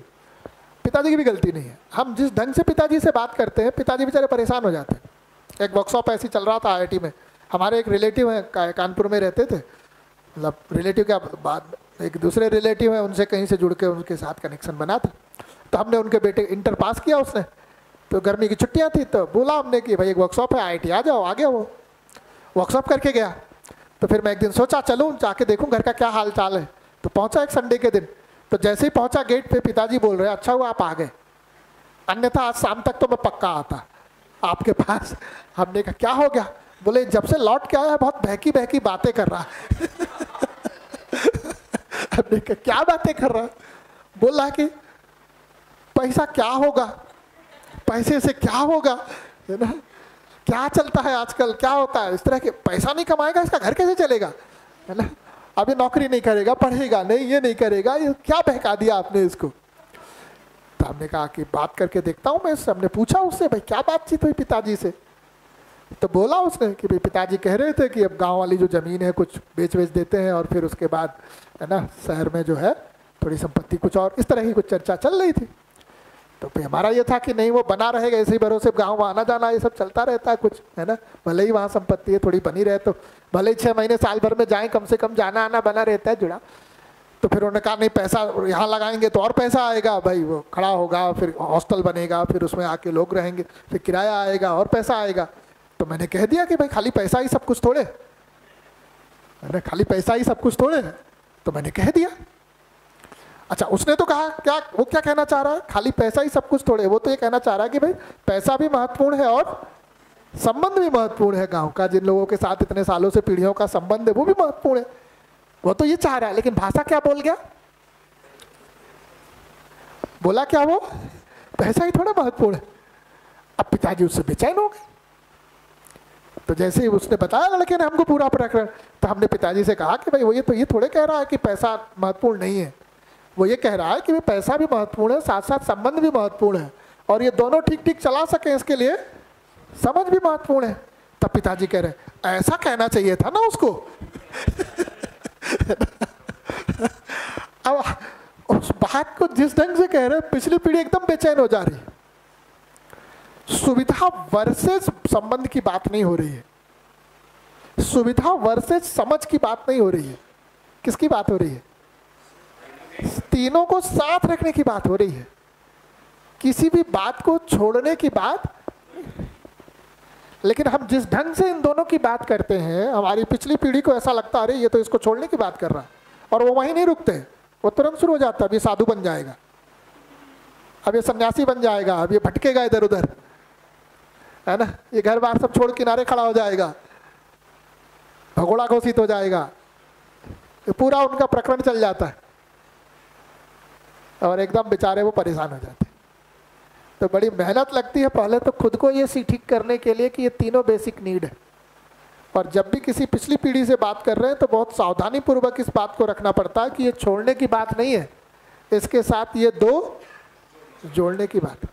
पिताजी की भी गलती नहीं है। हम जिस ढंग से पिताजी से बात करते हैं, पिताजी बेचारे परेशान हो जाते हैं। एक वर्कशॉप ऐसी चल रहा था IIT में, हमारे एक रिलेटिव हैं, कानपुर में रहते थे, मतलब रिलेटिव के बाद एक दूसरे रिलेटिव हैं, उनसे कहीं से जुड़ के उनके साथ कनेक्शन बना था। तो हमने उनके बेटे इंटर पास किया उसने, तो गर्मी की छुट्टियां थी, तो बोला हमने कि भाई एक वर्कशॉप है IIT आ जाओ। आ गया, वो वर्कशॉप करके गया। तो फिर मैं एक दिन सोचा चलूँ जाके देखूँ घर का क्या हाल चाल है। तो पहुँचा एक संडे के दिन, तो जैसे ही पहुँचा गेट पे पिताजी बोल रहे अच्छा हुआ आप आ गए, अन्यथा आज शाम तक तो मैं पक्का आता आपके पास। हमने कहा क्या हो गया? बोले जब से लौट के आया बहुत बहकी बहकी बातें कर रहा है। हमने कहा क्या बातें कर रहा है? बोला कि पैसा क्या होगा, पैसे से क्या होगा, है ना, क्या चलता है आजकल, क्या होता है इस तरह के, पैसा नहीं कमाएगा इसका घर कैसे चलेगा, है ना, अभी नौकरी नहीं करेगा, पढ़ेगा नहीं, ये नहीं करेगा, ये क्या बहका दिया आपने इसको। तो हमने कहा कि बात करके देखता हूँ मैं। हमने पूछा उससे भाई क्या बातचीत हुई पिताजी से? तो बोला उसने कि भाई पिताजी कह रहे थे कि अब गांव वाली जो ज़मीन है कुछ बेच देते हैं, और फिर उसके बाद है ना शहर में जो है थोड़ी संपत्ति कुछ, और इस तरह की कुछ चर्चा चल रही थी। तो फिर हमारा ये था कि नहीं वो बना रहेगा, इसी भरोसे गांव आना जाना ये सब चलता रहता है कुछ, है ना, भले ही वहाँ संपत्ति है थोड़ी बनी रहे, तो भले ही 6 महीने साल भर में जाएं, कम से कम जाना आना बना रहता है जुड़ा। तो फिर उन्होंने कहा नहीं पैसा यहाँ लगाएंगे तो और पैसा आएगा भाई, वो खड़ा होगा, फिर हॉस्टल बनेगा, फिर उसमें आके लोग रहेंगे, फिर किराया आएगा और पैसा आएगा। तो मैंने कह दिया कि भाई खाली पैसा ही सब कुछ थोड़े है, खाली पैसा ही सब कुछ थोड़े है। तो मैंने कह दिया। अच्छा, उसने तो कहा क्या, वो क्या कहना चाह रहा है, खाली पैसा ही सब कुछ थोड़े, वो तो ये कहना चाह रहा है कि भाई पैसा भी महत्वपूर्ण है और संबंध भी महत्वपूर्ण है। गांव का जिन लोगों के साथ इतने सालों से पीढ़ियों का संबंध है वो भी महत्वपूर्ण है, वो तो ये चाह रहा है। लेकिन भाषा क्या बोल गया? बोला क्या वो, पैसा ही थोड़ा महत्वपूर्ण है। अब पिताजी उससे बेचैन हो गए। तो जैसे ही उसने बताया लड़के ने हमको पूरा प्रकरण, तो हमने पिताजी से कहा कि भाई वो ये थोड़े कह रहा है कि पैसा महत्वपूर्ण नहीं है, वो ये कह रहा है कि पैसा भी महत्वपूर्ण है, साथ साथ संबंध भी महत्वपूर्ण है, और ये दोनों ठीक ठीक चला सके इसके लिए समझ भी महत्वपूर्ण है। तब पिताजी कह रहे ऐसा कहना चाहिए था ना उसको। अब उस बात को जिस ढंग से कह रहे हैं, पिछली पीढ़ी एकदम बेचैन हो जा रही है। सुविधा वर्सेस संबंध की बात नहीं हो रही है, सुविधा वर्सेस समझ की बात नहीं हो रही है। किसकी बात हो रही है? तीनों को साथ रखने की बात हो रही है, किसी भी बात को छोड़ने की बात। लेकिन हम जिस ढंग से इन दोनों की बात करते हैं, हमारी पिछली पीढ़ी को ऐसा लगता है अरे ये तो इसको छोड़ने की बात कर रहा है, और वो वहीं नहीं रुकते, वो तुरंत शुरू हो जाता है अब ये साधु बन जाएगा, अब ये सन्यासी बन जाएगा, अब ये भटकेगा इधर उधर, है ना, ये घर बार सब छोड़ किनारे खड़ा हो जाएगा, भगोड़ा घोषित हो जाएगा, ये पूरा उनका प्रकरण चल जाता है और एकदम बेचारे वो परेशान हो जाते हैं। तो बड़ी मेहनत लगती है पहले तो खुद को ये ठीक करने के लिए कि ये तीनों बेसिक नीड है, और जब भी किसी पिछली पीढ़ी से बात कर रहे हैं तो बहुत सावधानी पूर्वक इस बात को रखना पड़ता है कि ये छोड़ने की बात नहीं है, इसके साथ ये दो जोड़ने की बात।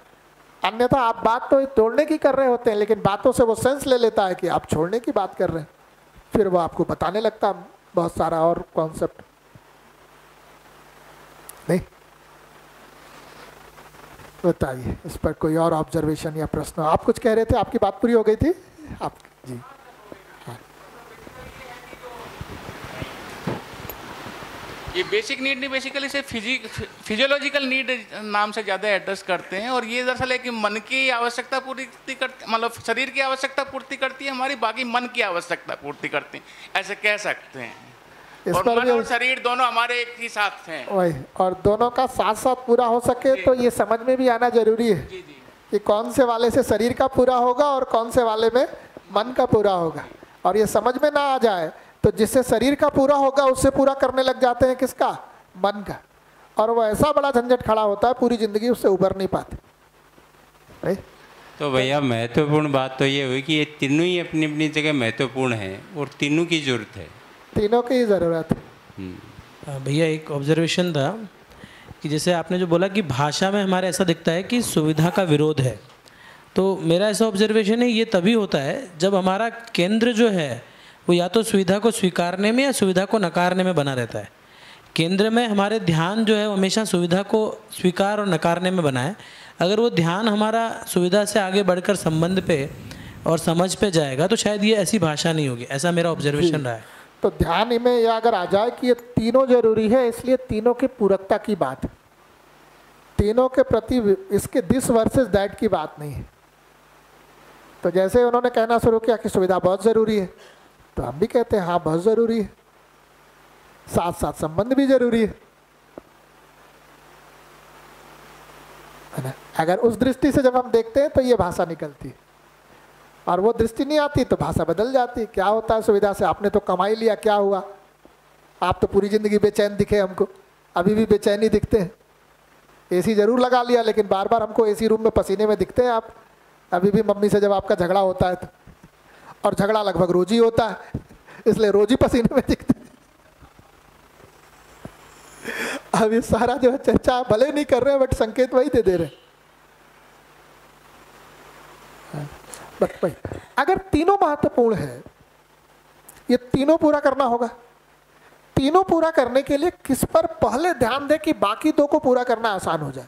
अन्यथा आप बात तो तोड़ने की कर रहे होते हैं, लेकिन बातों से वो सेंस ले लेता है कि आप छोड़ने की बात कर रहे हैं, फिर वो आपको बताने लगता है बहुत सारा और कॉन्सेप्ट। नहीं, बताइए इस पर कोई और ऑब्जर्वेशन या प्रश्न? आप कुछ कह रहे थे, आपकी बात पूरी हो गई थी आप जी। ये बेसिक नीड नहीं, बेसिकली से फिजियोलॉजिकल नीड नाम से ज़्यादा एड्रेस करते हैं, और ये दरअसल है कि मन की आवश्यकता पूर्ति करती, मतलब शरीर की आवश्यकता पूर्ति करती है हमारी, बाकी मन की आवश्यकता पूर्ति करती है, ऐसे कह सकते हैं। और मन और शरीर दोनों हमारे एक ही साथ हैं, वही, और दोनों का साथ साथ पूरा हो सके तो ये समझ में भी आना जरूरी है कि कौन से वाले से शरीर का पूरा होगा और कौन से वाले में मन का पूरा होगा। और ये समझ में ना आ जाए तो जिससे शरीर का पूरा होगा उससे पूरा करने लग जाते हैं किसका? मन का, और वो ऐसा बड़ा झंझट खड़ा होता है पूरी जिंदगी उससे उबर नहीं पाते। तो भैया महत्वपूर्ण बात तो ये हुई कि ये तीनों ही अपनी अपनी जगह महत्वपूर्ण है और तीनों की जरूरत है, तीनों की ज़रूरत है। भैया एक ऑब्जर्वेशन था कि जैसे आपने जो बोला कि भाषा में हमारे ऐसा दिखता है कि सुविधा का विरोध है, तो मेरा ऐसा ऑब्जर्वेशन है ये तभी होता है जब हमारा केंद्र जो है वो या तो सुविधा को स्वीकारने में या सुविधा को नकारने में बना रहता है। केंद्र में हमारे ध्यान जो है वो हमेशा सुविधा को स्वीकार और नकारने में बना है। अगर वो ध्यान हमारा सुविधा से आगे बढ़कर संबंध पे और समझ पे जाएगा तो शायद ये ऐसी भाषा नहीं होगी, ऐसा मेरा ऑब्जर्वेशन रहा है। तो ध्यान में यह अगर आ जाए कि ये तीनों जरूरी है, इसलिए तीनों की पूरकता की बात, तीनों के प्रति इसके दिस वर्सेस दैट की बात नहीं है। तो जैसे उन्होंने कहना शुरू किया कि सुविधा बहुत ज़रूरी है, तो हम भी कहते हैं हाँ बहुत ज़रूरी है, साथ साथ संबंध भी जरूरी है ना। अगर उस दृष्टि से जब हम देखते हैं तो ये भाषा निकलती है, और वो दृष्टि नहीं आती तो भाषा बदल जाती। क्या होता है सुविधा से? आपने तो कमाई लिया, क्या हुआ? आप तो पूरी ज़िंदगी बेचैन दिखे हमको, अभी भी बेचैनी दिखते हैं। एसी ज़रूर लगा लिया लेकिन बार बार हमको एसी रूम में पसीने में दिखते हैं आप, अभी भी मम्मी से जब आपका झगड़ा होता है तो, और झगड़ा लगभग रोज ही होता है इसलिए रोज ही पसीने में दिखते हैं। अब ये सारा जो है चर्चा भले नहीं कर रहे हैं बट संकेत वही दे रहे हैं। बट भाई अगर तीनों महत्वपूर्ण है, ये तीनों पूरा करना होगा। तीनों पूरा करने के लिए किस पर पहले ध्यान दे कि बाकी दो को पूरा करना आसान हो जाए।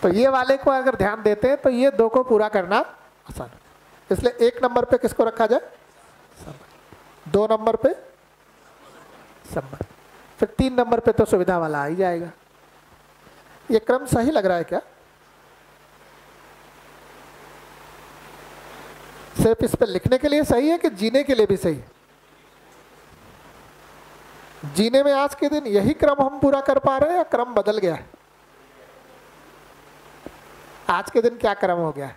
तो ये वाले को अगर ध्यान देते हैं तो ये दो को पूरा करना आसान, इसलिए 1 नंबर पे किसको रखा जाए? संबंध। 2 नंबर पे संबंध, फिर 3 नंबर पे तो सुविधा वाला आ ही जाएगा। ये क्रम सही लग रहा है क्या? सिर्फ इस पे लिखने के लिए सही है कि जीने के लिए भी सही है? जीने में आज के दिन यही क्रम हम पूरा कर पा रहे हैं या क्रम बदल गया है? आज के दिन क्या क्रम हो गया है?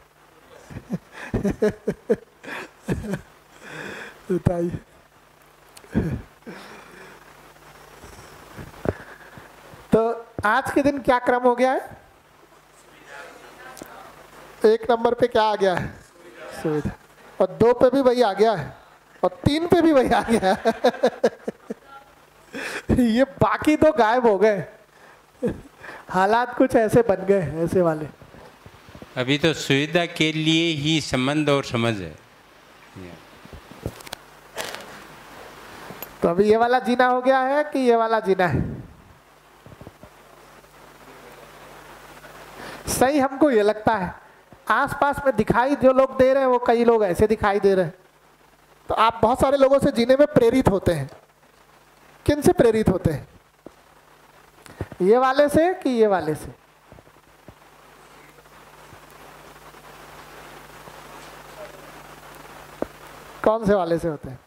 बताइए। आज के दिन क्या क्रम हो गया है? 1 नंबर पे क्या आ गया है? सुविधा। और 2 पे भी वही आ गया है, और 3 पे भी वही आ गया है। ये बाकी 2 गायब हो गए। हालात कुछ ऐसे बन गए, ऐसे वाले। अभी तो सुविधा के लिए ही संबंध और समझ है। तो अभी ये वाला जीना हो गया है कि ये वाला जीना है? सही हमको ये लगता है। आसपास में दिखाई जो लोग दे रहे हैं वो कई लोग ऐसे दिखाई दे रहे हैं। तो आप बहुत सारे लोगों से जीने में प्रेरित होते हैं। किन से प्रेरित होते हैं? ये वाले से कि ये वाले से? कौन से वाले से होते हैं?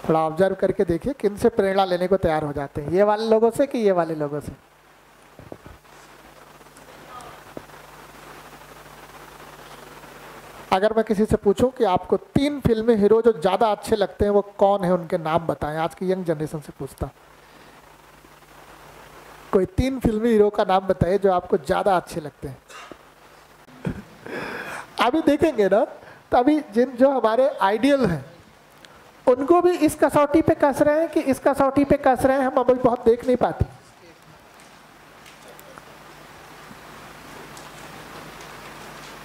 थोड़ा ऑब्जर्व करके देखिए किन से प्रेरणा लेने को तैयार हो जाते हैं, ये वाले लोगों से कि ये वाले लोगों से? अगर मैं किसी से पूछूं कि आपको 3 फिल्मी हीरो जो ज्यादा अच्छे लगते हैं वो कौन है, उनके नाम बताएं। आज की यंग जनरेशन से पूछता, कोई 3 फिल्मी हीरो का नाम बताइए जो आपको ज्यादा अच्छे लगते हैं। अभी देखेंगे ना, तो अभी जिन जो हमारे आइडियल हैं उनको भी इस कसौटी पे कस रहे हैं कि इस कसौटी पे कस रहे हैं, हम अभी बहुत देख नहीं पाते।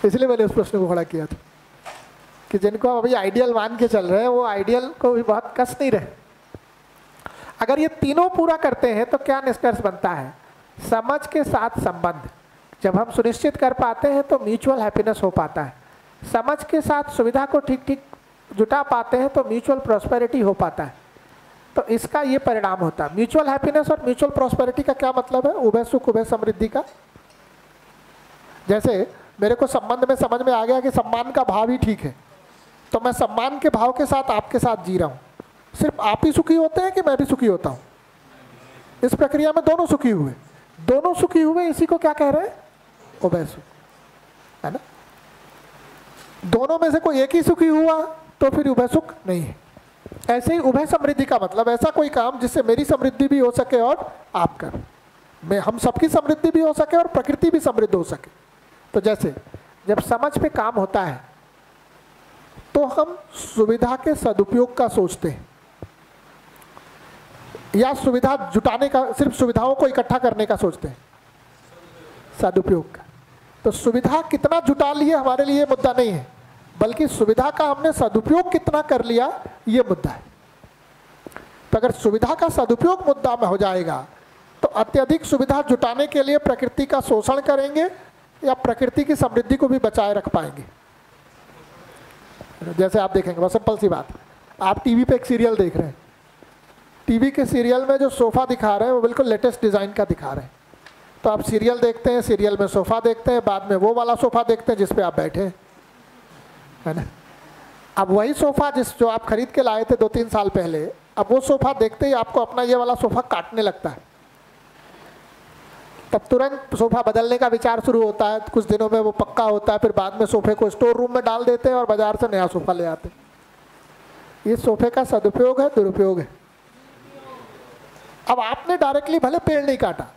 इसलिए मैंने उस प्रश्न को खड़ा किया था कि जिनको अभी आइडियल मान के चल रहे हैं वो आइडियल को भी बहुत कस नहीं रहे। अगर ये तीनों पूरा करते हैं तो क्या निष्कर्ष बनता है? समझ के साथ संबंध जब हम सुनिश्चित कर पाते हैं तो म्यूचुअल हैप्पीनेस हो पाता है। समझ के साथ सुविधा को ठीक ठीक जुटा पाते हैं तो म्यूचुअल प्रॉस्पेरिटी हो पाता है। तो इसका ये परिणाम होता है। म्यूचुअल हैप्पीनेस और म्यूचुअल प्रॉस्पेरिटी का क्या मतलब है? उभय सुख उभय समृद्धि का। जैसे मेरे को संबंध में समझ में आ गया कि सम्मान का भाव ही ठीक है, तो मैं सम्मान के भाव के साथ आपके साथ जी रहा हूँ। सिर्फ आप ही सुखी होते हैं कि मैं भी सुखी होता हूँ? इस प्रक्रिया में दोनों सुखी हुए। दोनों सुखी हुए, इसी को क्या कह रहे हैं? उभय सुख, है ना। दोनों में से कोई एक ही सुखी हुआ तो फिर उभय सुख नहीं है। ऐसे ही उभय समृद्धि का मतलब ऐसा कोई काम जिससे मेरी समृद्धि भी हो सके और आपका, मैं हम सबकी समृद्धि भी हो सके और प्रकृति भी समृद्ध हो सके। तो जैसे जब समझ पे काम होता है तो हम सुविधा के सदुपयोग का सोचते हैं या सुविधा जुटाने का, सिर्फ सुविधाओं को इकट्ठा करने का सोचते हैं? सदुपयोग का। तो सुविधा कितना जुटा लिए हमारे लिए मुद्दा नहीं है, बल्कि सुविधा का हमने सदुपयोग कितना कर लिया ये मुद्दा है। तो अगर सुविधा का सदुपयोग मुद्दा में हो जाएगा तो अत्यधिक सुविधा जुटाने के लिए प्रकृति का शोषण करेंगे या प्रकृति की समृद्धि को भी बचाए रख पाएंगे? जैसे आप देखेंगे, बहुत सिंपल सी बात, आप टीवी पे एक सीरियल देख रहे हैं, टीवी के सीरियल में जो सोफा दिखा रहे हैं वो बिल्कुल लेटेस्ट डिजाइन का दिखा रहे हैं। तो आप सीरियल देखते हैं, सीरियल में सोफा देखते हैं, बाद में वो वाला सोफा देखते हैं जिस पे आप बैठे हैं, है ना। अब वही सोफा जो आप खरीद के लाए थे 2-3 साल पहले, अब वो सोफा देखते ही आपको अपना ये वाला सोफा काटने लगता है। तब तुरंत सोफा बदलने का विचार शुरू होता है, कुछ दिनों में वो पक्का होता है, फिर बाद में सोफे को स्टोर रूम में डाल देते हैं और बाजार से नया सोफा ले आते हैं। ये सोफे का सदुपयोग है, दुरुपयोग है? अब आपने डायरेक्टली भले पेड़ नहीं काटा,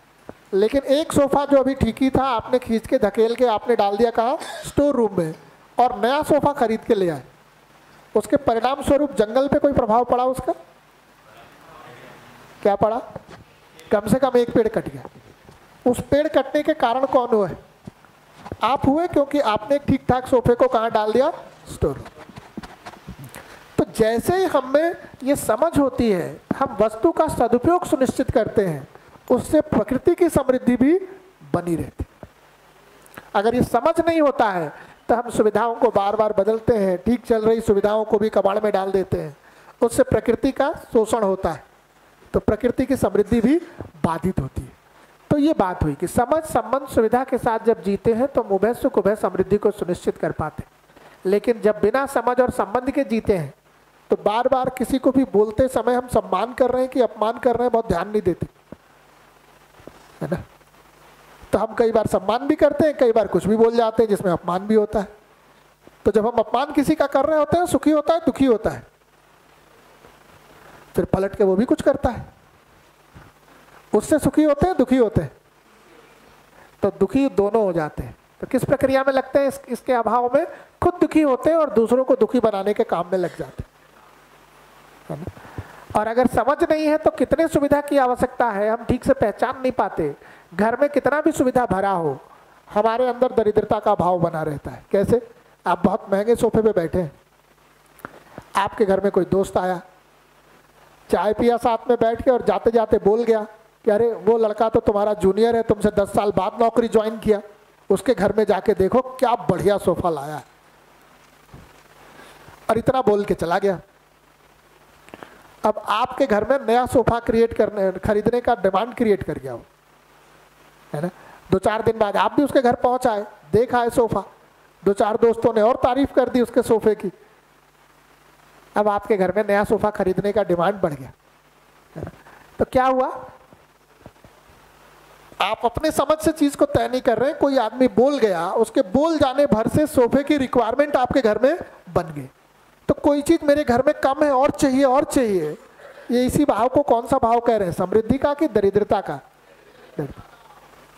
लेकिन एक सोफा जो अभी ठीक ही था आपने खींच के धकेल के आपने डाल दिया कहाँ? स्टोर रूम में, और नया सोफा खरीद के ले आए। उसके परिणाम स्वरूप जंगल पे कोई प्रभाव पड़ा उसका? क्या पड़ा? कम से कम एक पेड़ कट गया। उस पेड़ कटने के कारण कौन हुए? आप हुए, क्योंकि आपने एक ठीक ठाक सोफे को कहाँ डाल दिया? स्टोर। तो जैसे ही हमें ये समझ होती है, हम वस्तु का सदुपयोग सुनिश्चित करते हैं, उससे प्रकृति की समृद्धि भी बनी रहती। अगर ये समझ नहीं होता है तो हम सुविधाओं को बार बार बदलते हैं, ठीक चल रही सुविधाओं को भी कबाड़ में डाल देते हैं, उससे प्रकृति का शोषण होता है, तो प्रकृति की समृद्धि भी बाधित होती है। तो ये बात हुई कि समझ संबंध सुविधा के साथ जब जीते हैं तो उभय सुख उभय समृद्धि को सुनिश्चित कर पाते। लेकिन जब बिना समझ और संबंध के जीते हैं तो बार बार किसी को भी बोलते समय हम सम्मान कर रहे हैं कि अपमान कर रहे हैं बहुत ध्यान नहीं देते, है ना। तो हम कई बार सम्मान भी करते हैं, कई बार कुछ भी बोल जाते हैं जिसमें अपमान भी होता है। तो जब हम अपमान किसी का कर रहे होते हैं, सुखी होता है दुखी होता है? फिर पलट के वो भी कुछ करता है। उससे सुखी होते हैं, दुखी होते हैं? तो दुखी दोनों हो जाते हैं। तो किस प्रक्रिया में लगते हैं? इसके अभाव में खुद दुखी होते हैं और दूसरों को दुखी बनाने के काम में लग जाते हैं, है ना? और अगर समझ नहीं है तो कितने सुविधा की आवश्यकता है हम ठीक से पहचान नहीं पाते। घर में कितना भी सुविधा भरा हो, हमारे अंदर दरिद्रता का भाव बना रहता है। कैसे? आप बहुत महंगे सोफे पे बैठे हैं, आपके घर में कोई दोस्त आया, चाय पिया साथ में बैठ के और जाते जाते बोल गया कि अरे वो लड़का तो तुम्हारा जूनियर है, तुमसे 10 साल बाद नौकरी ज्वाइन किया, उसके घर में जाके देखो क्या बढ़िया सोफा लाया है, और इतना बोल के चला गया। अब आपके घर में नया सोफा खरीदने का डिमांड क्रिएट कर गया वो, है ना? 2-4 दिन बाद आप भी उसके घर पहुंच आए, देखा है सोफा, 2-4 दोस्तों ने और तारीफ कर दी उसके सोफे की। अब आपके घर में नया सोफा खरीदने का डिमांड बढ़ गया, है ना? तो क्या हुआ? आप अपने समझ से चीज को तय नहीं कर रहे हैं, कोई आदमी बोल गया, उसके बोल जाने भर से सोफे की रिक्वायरमेंट आपके घर में बन गई। तो कोई चीज मेरे घर में कम है और चाहिए और चाहिए, ये इसी भाव को कौन सा भाव कह रहे हैं? समृद्धि का कि दरिद्रता का?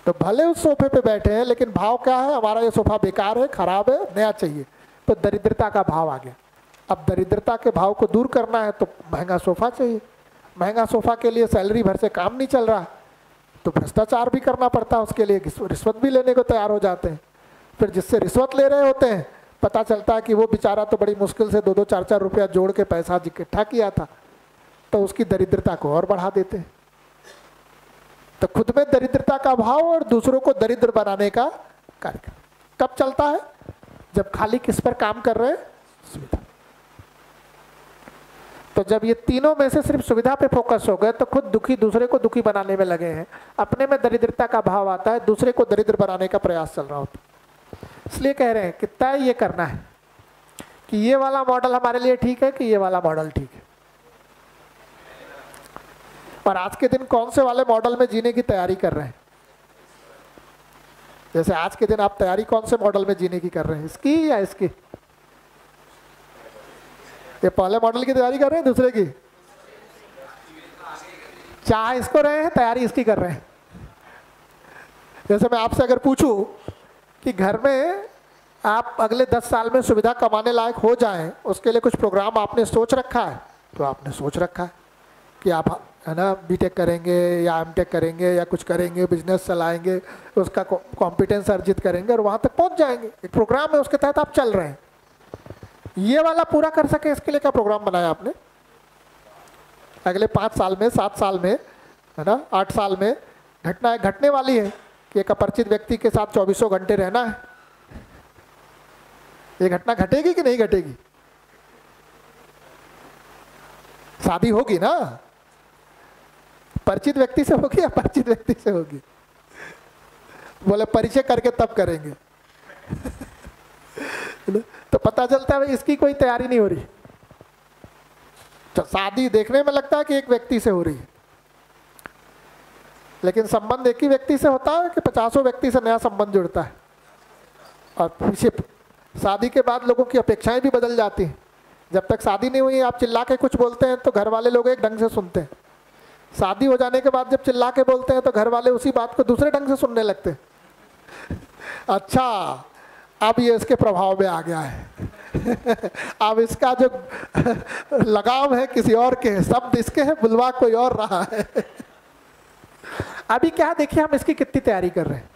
तो भले उस सोफे पे बैठे हैं लेकिन भाव क्या है? हमारा ये सोफा बेकार है, खराब है, नया चाहिए। तो दरिद्रता का भाव आ गया। अब दरिद्रता के भाव को दूर करना है तो महंगा सोफा चाहिए। महंगा सोफा के लिए सैलरी भर से काम नहीं चल रहा, तो भ्रष्टाचार भी करना पड़ता है, उसके लिए रिश्वत भी लेने को तैयार हो जाते हैं। फिर जिससे रिश्वत ले रहे होते हैं पता चलता है कि वो बेचारा तो बड़ी मुश्किल से 2-2, 4-4 रुपया जोड़ के पैसा इकट्ठा किया था, तो उसकी दरिद्रता को और बढ़ा देते हैं। तो खुद में दरिद्रता का भाव और दूसरों को दरिद्र बनाने का कार्यक्रम कब चलता है? जब खाली किस पर काम कर रहे हैं? सुविधा। तो जब ये तीनों में से सिर्फ सुविधा पे फोकस हो गए तो खुद दुखी, दूसरे को दुखी बनाने में लगे हैं, अपने में दरिद्रता का भाव आता है, दूसरे को दरिद्र बनाने का प्रयास चल रहा होता है। इसलिए कह रहे हैं कि तय ये करना है कि ये वाला मॉडल हमारे लिए ठीक है कि ये वाला मॉडल ठीक है। और आज के दिन कौन से वाले मॉडल में जीने की तैयारी कर रहे हैं? जैसे आज के दिन आप तैयारी कौन से मॉडल में जीने की कर रहे हैं, इसकी या इसकी? ये पहले मॉडल की तैयारी कर रहे हैं, दूसरे की? चाह इसको रहे हैं, तैयारी इसकी कर रहे हैं। जैसे मैं आपसे अगर पूछूं कि घर में आप अगले 10 साल में सुविधा कमाने लायक हो जाएं, उसके लिए कुछ प्रोग्राम आपने सोच रखा है? तो आपने सोच रखा है कि आप, है ना, बीटेक करेंगे या एमटेक करेंगे या कुछ करेंगे, बिजनेस चलाएंगे, उसका कॉम्पिटेंस अर्जित करेंगे और वहाँ तक पहुँच जाएंगे। एक प्रोग्राम है, उसके तहत आप चल रहे हैं। ये वाला पूरा कर सके इसके लिए क्या प्रोग्राम बनाया आपने? अगले 5 साल में, 7 साल में, है ना, 8 साल में घटना घटने वाली है कि एक अपरिचित व्यक्ति के साथ 24 घंटे रहना है। ये घटना घटेगी कि नहीं घटेगी? शादी होगी ना, परिचित व्यक्ति से होगी या परिचित व्यक्ति से होगी? बोले परिचय करके तब करेंगे। तो पता चलता है इसकी कोई तैयारी नहीं हो रही। तो शादी देखने में लगता है कि एक व्यक्ति से हो रही है, लेकिन संबंध एक ही व्यक्ति से होता है कि 50 व्यक्ति से नया संबंध जुड़ता है। और पीछे शादी के बाद लोगों की अपेक्षाएं भी बदल जाती हैं। जब तक शादी नहीं हुई आप चिल्ला के कुछ बोलते हैं तो घर वाले लोग एक ढंग से सुनते हैं। शादी हो जाने के बाद जब चिल्ला के बोलते हैं तो घर वाले उसी बात को दूसरे ढंग से सुनने लगते हैं। अच्छा, अब ये इसके प्रभाव में आ गया है। अब इसका जो लगाव है किसी और के, शब्द इसके हैं, बुलवा कोई और रहा है। अभी क्या देखिए हम इसकी कितनी तैयारी कर रहे हैं,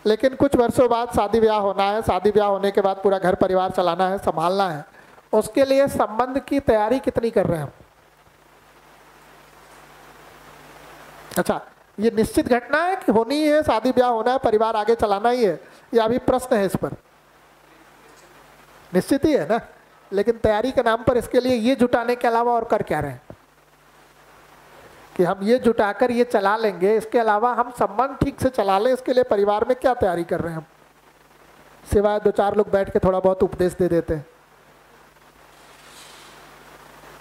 लेकिन कुछ वर्षों बाद शादी ब्याह होना है। शादी ब्याह होने के बाद पूरा घर परिवार चलाना है, संभालना है। उसके लिए संबंध की तैयारी कितनी कर रहे हैं हम? अच्छा, ये निश्चित घटना है कि होनी है, शादी ब्याह होना है, परिवार आगे चलाना ही है, या अभी प्रश्न है इस पर? निश्चित ही है ना। लेकिन तैयारी के नाम पर इसके लिए ये जुटाने के अलावा और कर क्या रहे हैं कि हम ये जुटाकर ये चला लेंगे, इसके अलावा हम संबंध ठीक से चला लें, इसके लिए परिवार में क्या तैयारी कर रहे हैं हम? सिवाय 2-4 लोग बैठ के थोड़ा बहुत उपदेश दे देते हैं।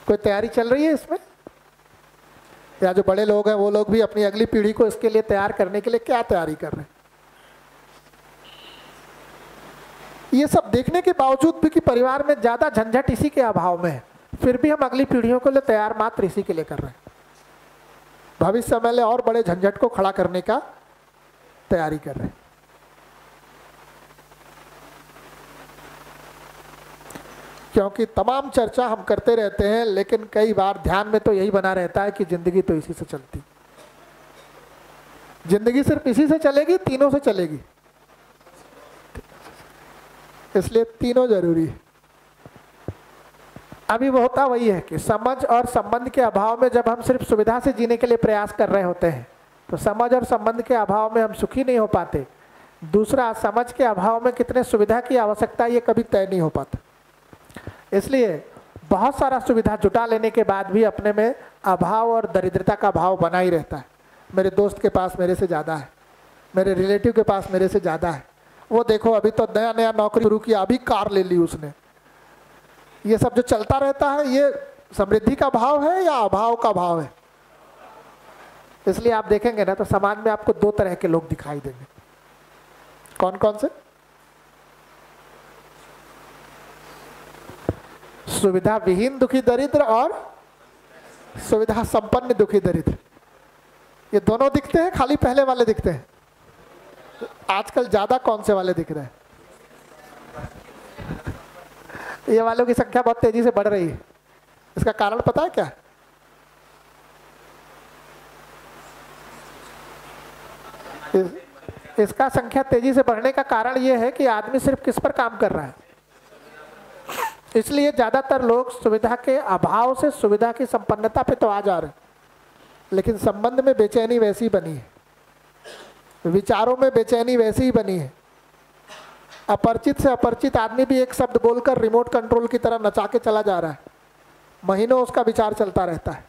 कोई तैयारी चल रही है इसमें? या जो बड़े लोग हैं वो लोग भी अपनी अगली पीढ़ी को इसके लिए तैयार करने के लिए क्या तैयारी कर रहे हैं? ये सब देखने के बावजूद भी कि परिवार में ज्यादा झंझट इसी के अभाव में है फिर भी हम अगली पीढ़ियों के लिए तैयार मात्र इसी के लिए कर रहे हैं, भविष्य में और बड़े झंझट को खड़ा करने का तैयारी कर रहे हैं। क्योंकि तमाम चर्चा हम करते रहते हैं, लेकिन कई बार ध्यान में तो यही बना रहता है कि जिंदगी तो इसी से चलती, जिंदगी सिर्फ इसी से चलेगी, तीनों से चलेगी, इसलिए तीनों जरूरी है। अभी वो होता वही है कि समझ और संबंध के अभाव में जब हम सिर्फ सुविधा से जीने के लिए प्रयास कर रहे होते हैं तो समझ और संबंध के अभाव में हम सुखी नहीं हो पाते। दूसरा, समझ के अभाव में कितने सुविधा की आवश्यकता ये कभी तय नहीं हो पाता। इसलिए बहुत सारा सुविधा जुटा लेने के बाद भी अपने में अभाव और दरिद्रता का भाव बना ही रहता है। मेरे दोस्त के पास मेरे से ज़्यादा है, मेरे रिलेटिव के पास मेरे से ज़्यादा है, वो देखो अभी तो नया नया नौकरी शुरू किया, अभी कार ले ली उसने। ये सब जो चलता रहता है ये समृद्धि का भाव है या अभाव का भाव है? इसलिए आप देखेंगे ना तो समाज में आपको दो तरह के लोग दिखाई देंगे। कौन कौन से? सुविधा विहीन दुखी दरिद्र और सुविधा संपन्न दुखी दरिद्र, ये दोनों दिखते हैं, खाली पहले वाले दिखते हैं? आजकल ज्यादा कौन से वाले दिख रहे हैं? ये वालों की संख्या बहुत तेजी से बढ़ रही है। इसका कारण पता है क्या? इसका संख्या तेजी से बढ़ने का कारण ये है कि आदमी सिर्फ किस पर काम कर रहा है। इसलिए ज्यादातर लोग सुविधा के अभाव से सुविधा की संपन्नता पे तो आ जा रहे हैं, लेकिन संबंध में बेचैनी वैसी ही बनी है, विचारों में बेचैनी वैसी ही बनी है। अपरिचित से अपरिचित आदमी भी एक शब्द बोलकर रिमोट कंट्रोल की तरह नचा के चला जा रहा है, महीनों उसका विचार चलता रहता है।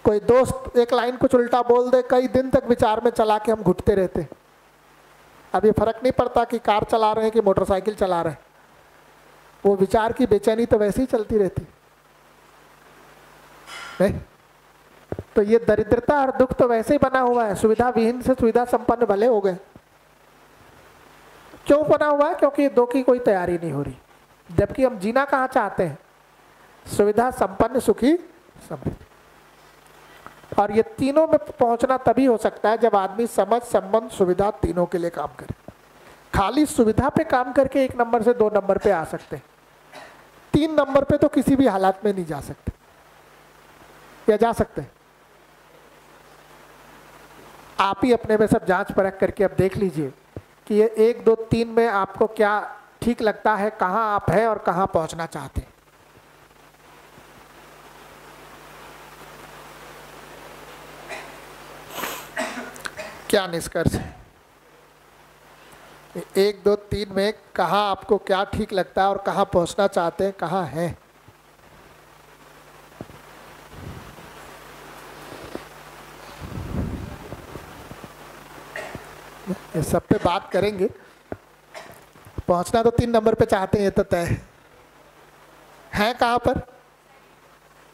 कोई दोस्त एक लाइन कुछ उल्टा बोल दे, कई दिन तक विचार में चला के हम घुटते रहते हैं। अब ये फर्क नहीं पड़ता कि कार चला रहे हैं कि मोटरसाइकिल चला रहे हैं, वो विचार की बेचैनी तो वैसे ही चलती रहती नहीं। तो ये दरिद्रता और दुख तो वैसे ही बना हुआ है। सुविधा विहीन से सुविधा संपन्न भले हो गए, क्यों बना हुआ है? क्योंकि दो की कोई तैयारी नहीं हो रही, जबकि हम जीना कहाँ चाहते हैं? सुविधा संपन्न सुखी समृद्ध। और ये तीनों में पहुंचना तभी हो सकता है जब आदमी समझ संबंध सुविधा तीनों के लिए काम करे। खाली सुविधा पे काम करके 1 नंबर से 2 नंबर पे आ सकते हैं, 3 नंबर पे तो किसी भी हालात में नहीं जा सकते, या जा सकते हैं? आप ही अपने में सब जांच परख करके अब देख लीजिए कि ये 1 2 3 में आपको क्या ठीक लगता है, कहाँ आप हैं और कहाँ पहुंचना चाहते हैं। क्या निष्कर्ष है? 1 2 3 में कहाँ आपको क्या ठीक लगता है और कहाँ पहुंचना चाहते हैं, कहाँ हैं? ये सब पे बात करेंगे। पहुंचना तो 3 नंबर पे चाहते हैं, ये तो तय है। कहाँ पर?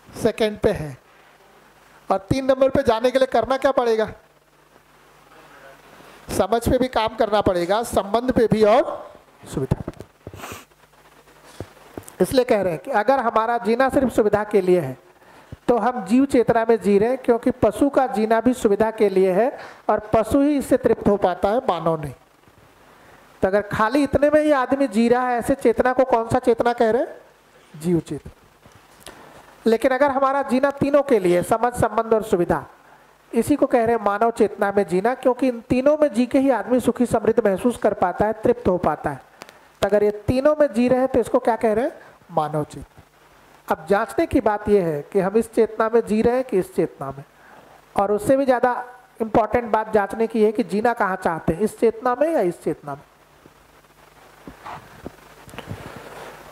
सेकंड पे है। और 3 नंबर पे जाने के लिए करना क्या पड़ेगा? समझ पे भी काम करना पड़ेगा, संबंध पे भी और सुविधा पे। इसलिए कह रहे हैं कि अगर हमारा जीना सिर्फ सुविधा के लिए है तो हम जीव चेतना में जी रहे हैं, क्योंकि पशु का जीना भी सुविधा के लिए है और पशु ही इससे तृप्त हो पाता है, मानव नहीं। तो अगर खाली इतने में ही आदमी जी रहा है, ऐसे चेतना को कौन सा चेतना कह रहे हैं? जीव चेतना। लेकिन अगर हमारा जीना तीनों के लिए, समझ संबंध और सुविधा, इसी को कह रहे हैं मानव चेतना में जीना, क्योंकि इन तीनों में जी के ही आदमी सुखी समृद्ध महसूस कर पाता है, तृप्त हो पाता है। तो अगर ये तीनों में जी रहे हैं तो इसको क्या कह रहे हैं? मानव चेतना। अब जांचने की बात यह है कि हम इस चेतना में जी रहे हैं कि इस चेतना में, और उससे भी ज़्यादा इम्पॉर्टेंट बात जांचने की है कि जीना कहाँ चाहते हैं, इस चेतना में या इस चेतना में।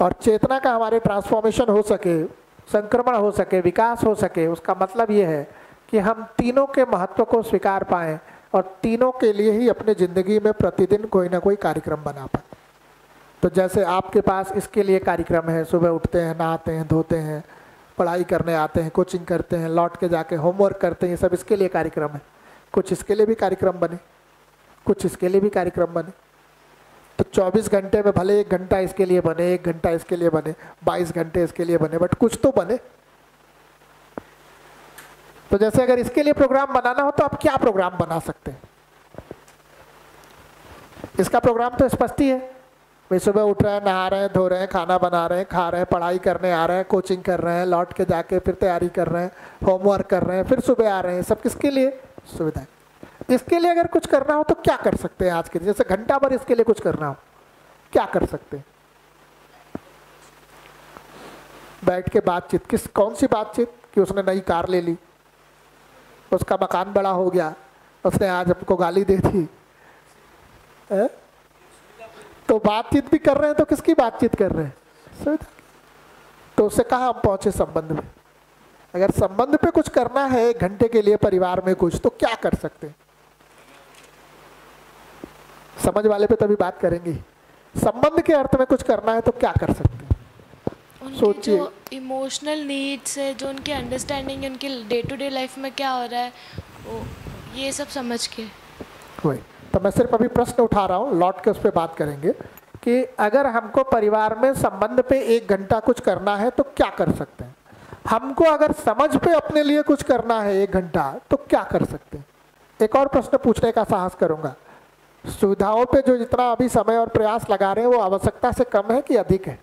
और चेतना का हमारे ट्रांसफॉर्मेशन हो सके, संक्रमण हो सके, विकास हो सके, उसका मतलब ये है कि हम तीनों के महत्व को स्वीकार पाएं और तीनों के लिए ही अपनी ज़िंदगी में प्रतिदिन कोई ना कोई कार्यक्रम बना पाए। तो जैसे आपके पास इसके लिए कार्यक्रम है, सुबह उठते हैं, नहाते हैं, धोते हैं, पढ़ाई करने आते हैं, कोचिंग करते हैं, लौट के जाके होमवर्क करते हैं, ये सब इसके लिए कार्यक्रम है। कुछ इसके लिए भी कार्यक्रम बने, कुछ इसके लिए भी कार्यक्रम बने। तो 24 घंटे में भले 1 घंटा इसके लिए बने, 1 घंटा इसके लिए बने, 22 घंटे इसके लिए बने, बट कुछ तो बने। तो जैसे अगर इसके लिए प्रोग्राम बनाना हो तो आप क्या प्रोग्राम बना सकते हैं? इसका प्रोग्राम तो स्पष्ट ही है, भाई सुबह उठ रहे हैं, नहा रहे हैं, धो रहे हैं, खाना बना रहे हैं, खा रहे हैं, पढ़ाई करने आ रहे हैं, कोचिंग कर रहे हैं, लौट के जाके फिर तैयारी कर रहे हैं, होमवर्क कर रहे हैं, फिर सुबह आ रहे हैं। सब किसके लिए? सुविधा। इसके लिए अगर कुछ करना हो तो क्या कर सकते हैं आज के दिन? जैसे घंटा भर इसके लिए कुछ करना हो, क्या कर सकते हैं? बैठ के बातचीत, कौन सी बातचीत? कि उसने नई कार ले ली, उसका मकान बड़ा हो गया, उसने आज हमको गाली दे दी, तो बातचीत भी कर रहे हैं। तो किसकी बातचीत कर रहे हैं? तो उससे कहाँ हम पहुंचे संबंध में? अगर संबंध पे कुछ करना है 1 घंटे के लिए परिवार में कुछ, तो क्या कर सकते हैं? समझ वाले पे तभी बात करेंगे। संबंध के अर्थ में कुछ करना है तो क्या कर सकते हैं? सोचिए। जो इमोशनल नीड्स है, जो उनकी अंडरस्टैंडिंग, उनकी डे टू डे लाइफ में क्या हो रहा है, ये सब समझ के। वही तो मैं सिर्फ अभी प्रश्न उठा रहा हूँ, लौट के उस पर बात करेंगे कि अगर हमको परिवार में संबंध पे 1 घंटा कुछ करना है तो क्या कर सकते हैं? हमको अगर समझ पे अपने लिए कुछ करना है 1 घंटा तो क्या कर सकते हैं? एक और प्रश्न पूछने का साहस करूंगा, सुविधाओं पे जो जितना अभी समय और प्रयास लगा रहे हैं वो आवश्यकता से कम है कि अधिक है?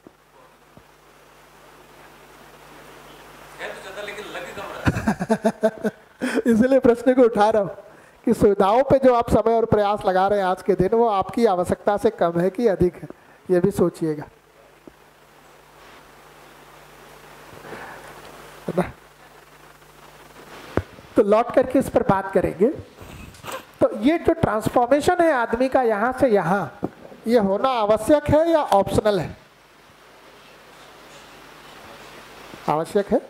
इसलिए प्रश्न को उठा रहा हूं कि सुविधाओं पे जो आप समय और प्रयास लगा रहे हैं आज के दिन, वो आपकी आवश्यकता से कम है कि अधिक है? ये भी सोचिएगा। तो लौट करके इस पर बात करेंगे। तो ये जो ट्रांसफॉर्मेशन है आदमी का यहां से यहां, ये होना आवश्यक है या ऑप्शनल है? आवश्यक है।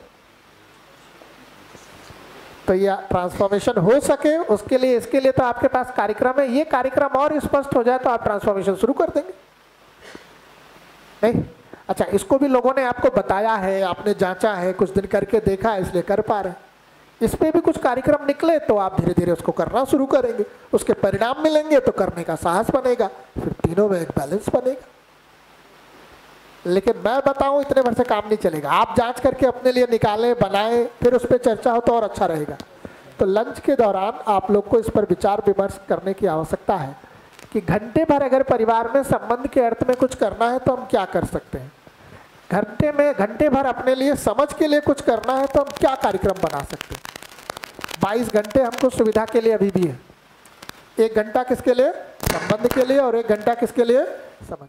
तो ये ट्रांसफॉर्मेशन हो सके उसके लिए, इसके लिए तो आपके पास कार्यक्रम है। ये कार्यक्रम और स्पष्ट हो जाए तो आप ट्रांसफॉर्मेशन शुरू कर देंगे, नहीं? अच्छा, इसको भी लोगों ने आपको बताया है, आपने जांचा है, कुछ दिन करके देखा है, इसलिए कर पा रहे हैं। इस पे भी कुछ कार्यक्रम निकले तो आप धीरे धीरे उसको करना शुरू करेंगे, उसके परिणाम मिलेंगे तो करने का साहस बनेगा, फिर तीनों में एक बैलेंस बनेगा। लेकिन मैं बताऊं, इतने भर से काम नहीं चलेगा। आप जांच करके अपने लिए निकालें, बनाएं, फिर उस पर चर्चा हो तो और अच्छा रहेगा। तो लंच के दौरान आप लोग को इस पर विचार विमर्श करने की आवश्यकता है कि घंटे भर अगर परिवार में संबंध के अर्थ में कुछ करना है तो हम क्या कर सकते हैं? घंटे भर अपने लिए समझ के लिए कुछ करना है तो हम क्या कार्यक्रम बना सकते हैं? 22 घंटे हमको सुविधा के लिए अभी भी है। 1 घंटा किसके लिए? संबंध के लिए, और 1 घंटा किसके लिए? समझ।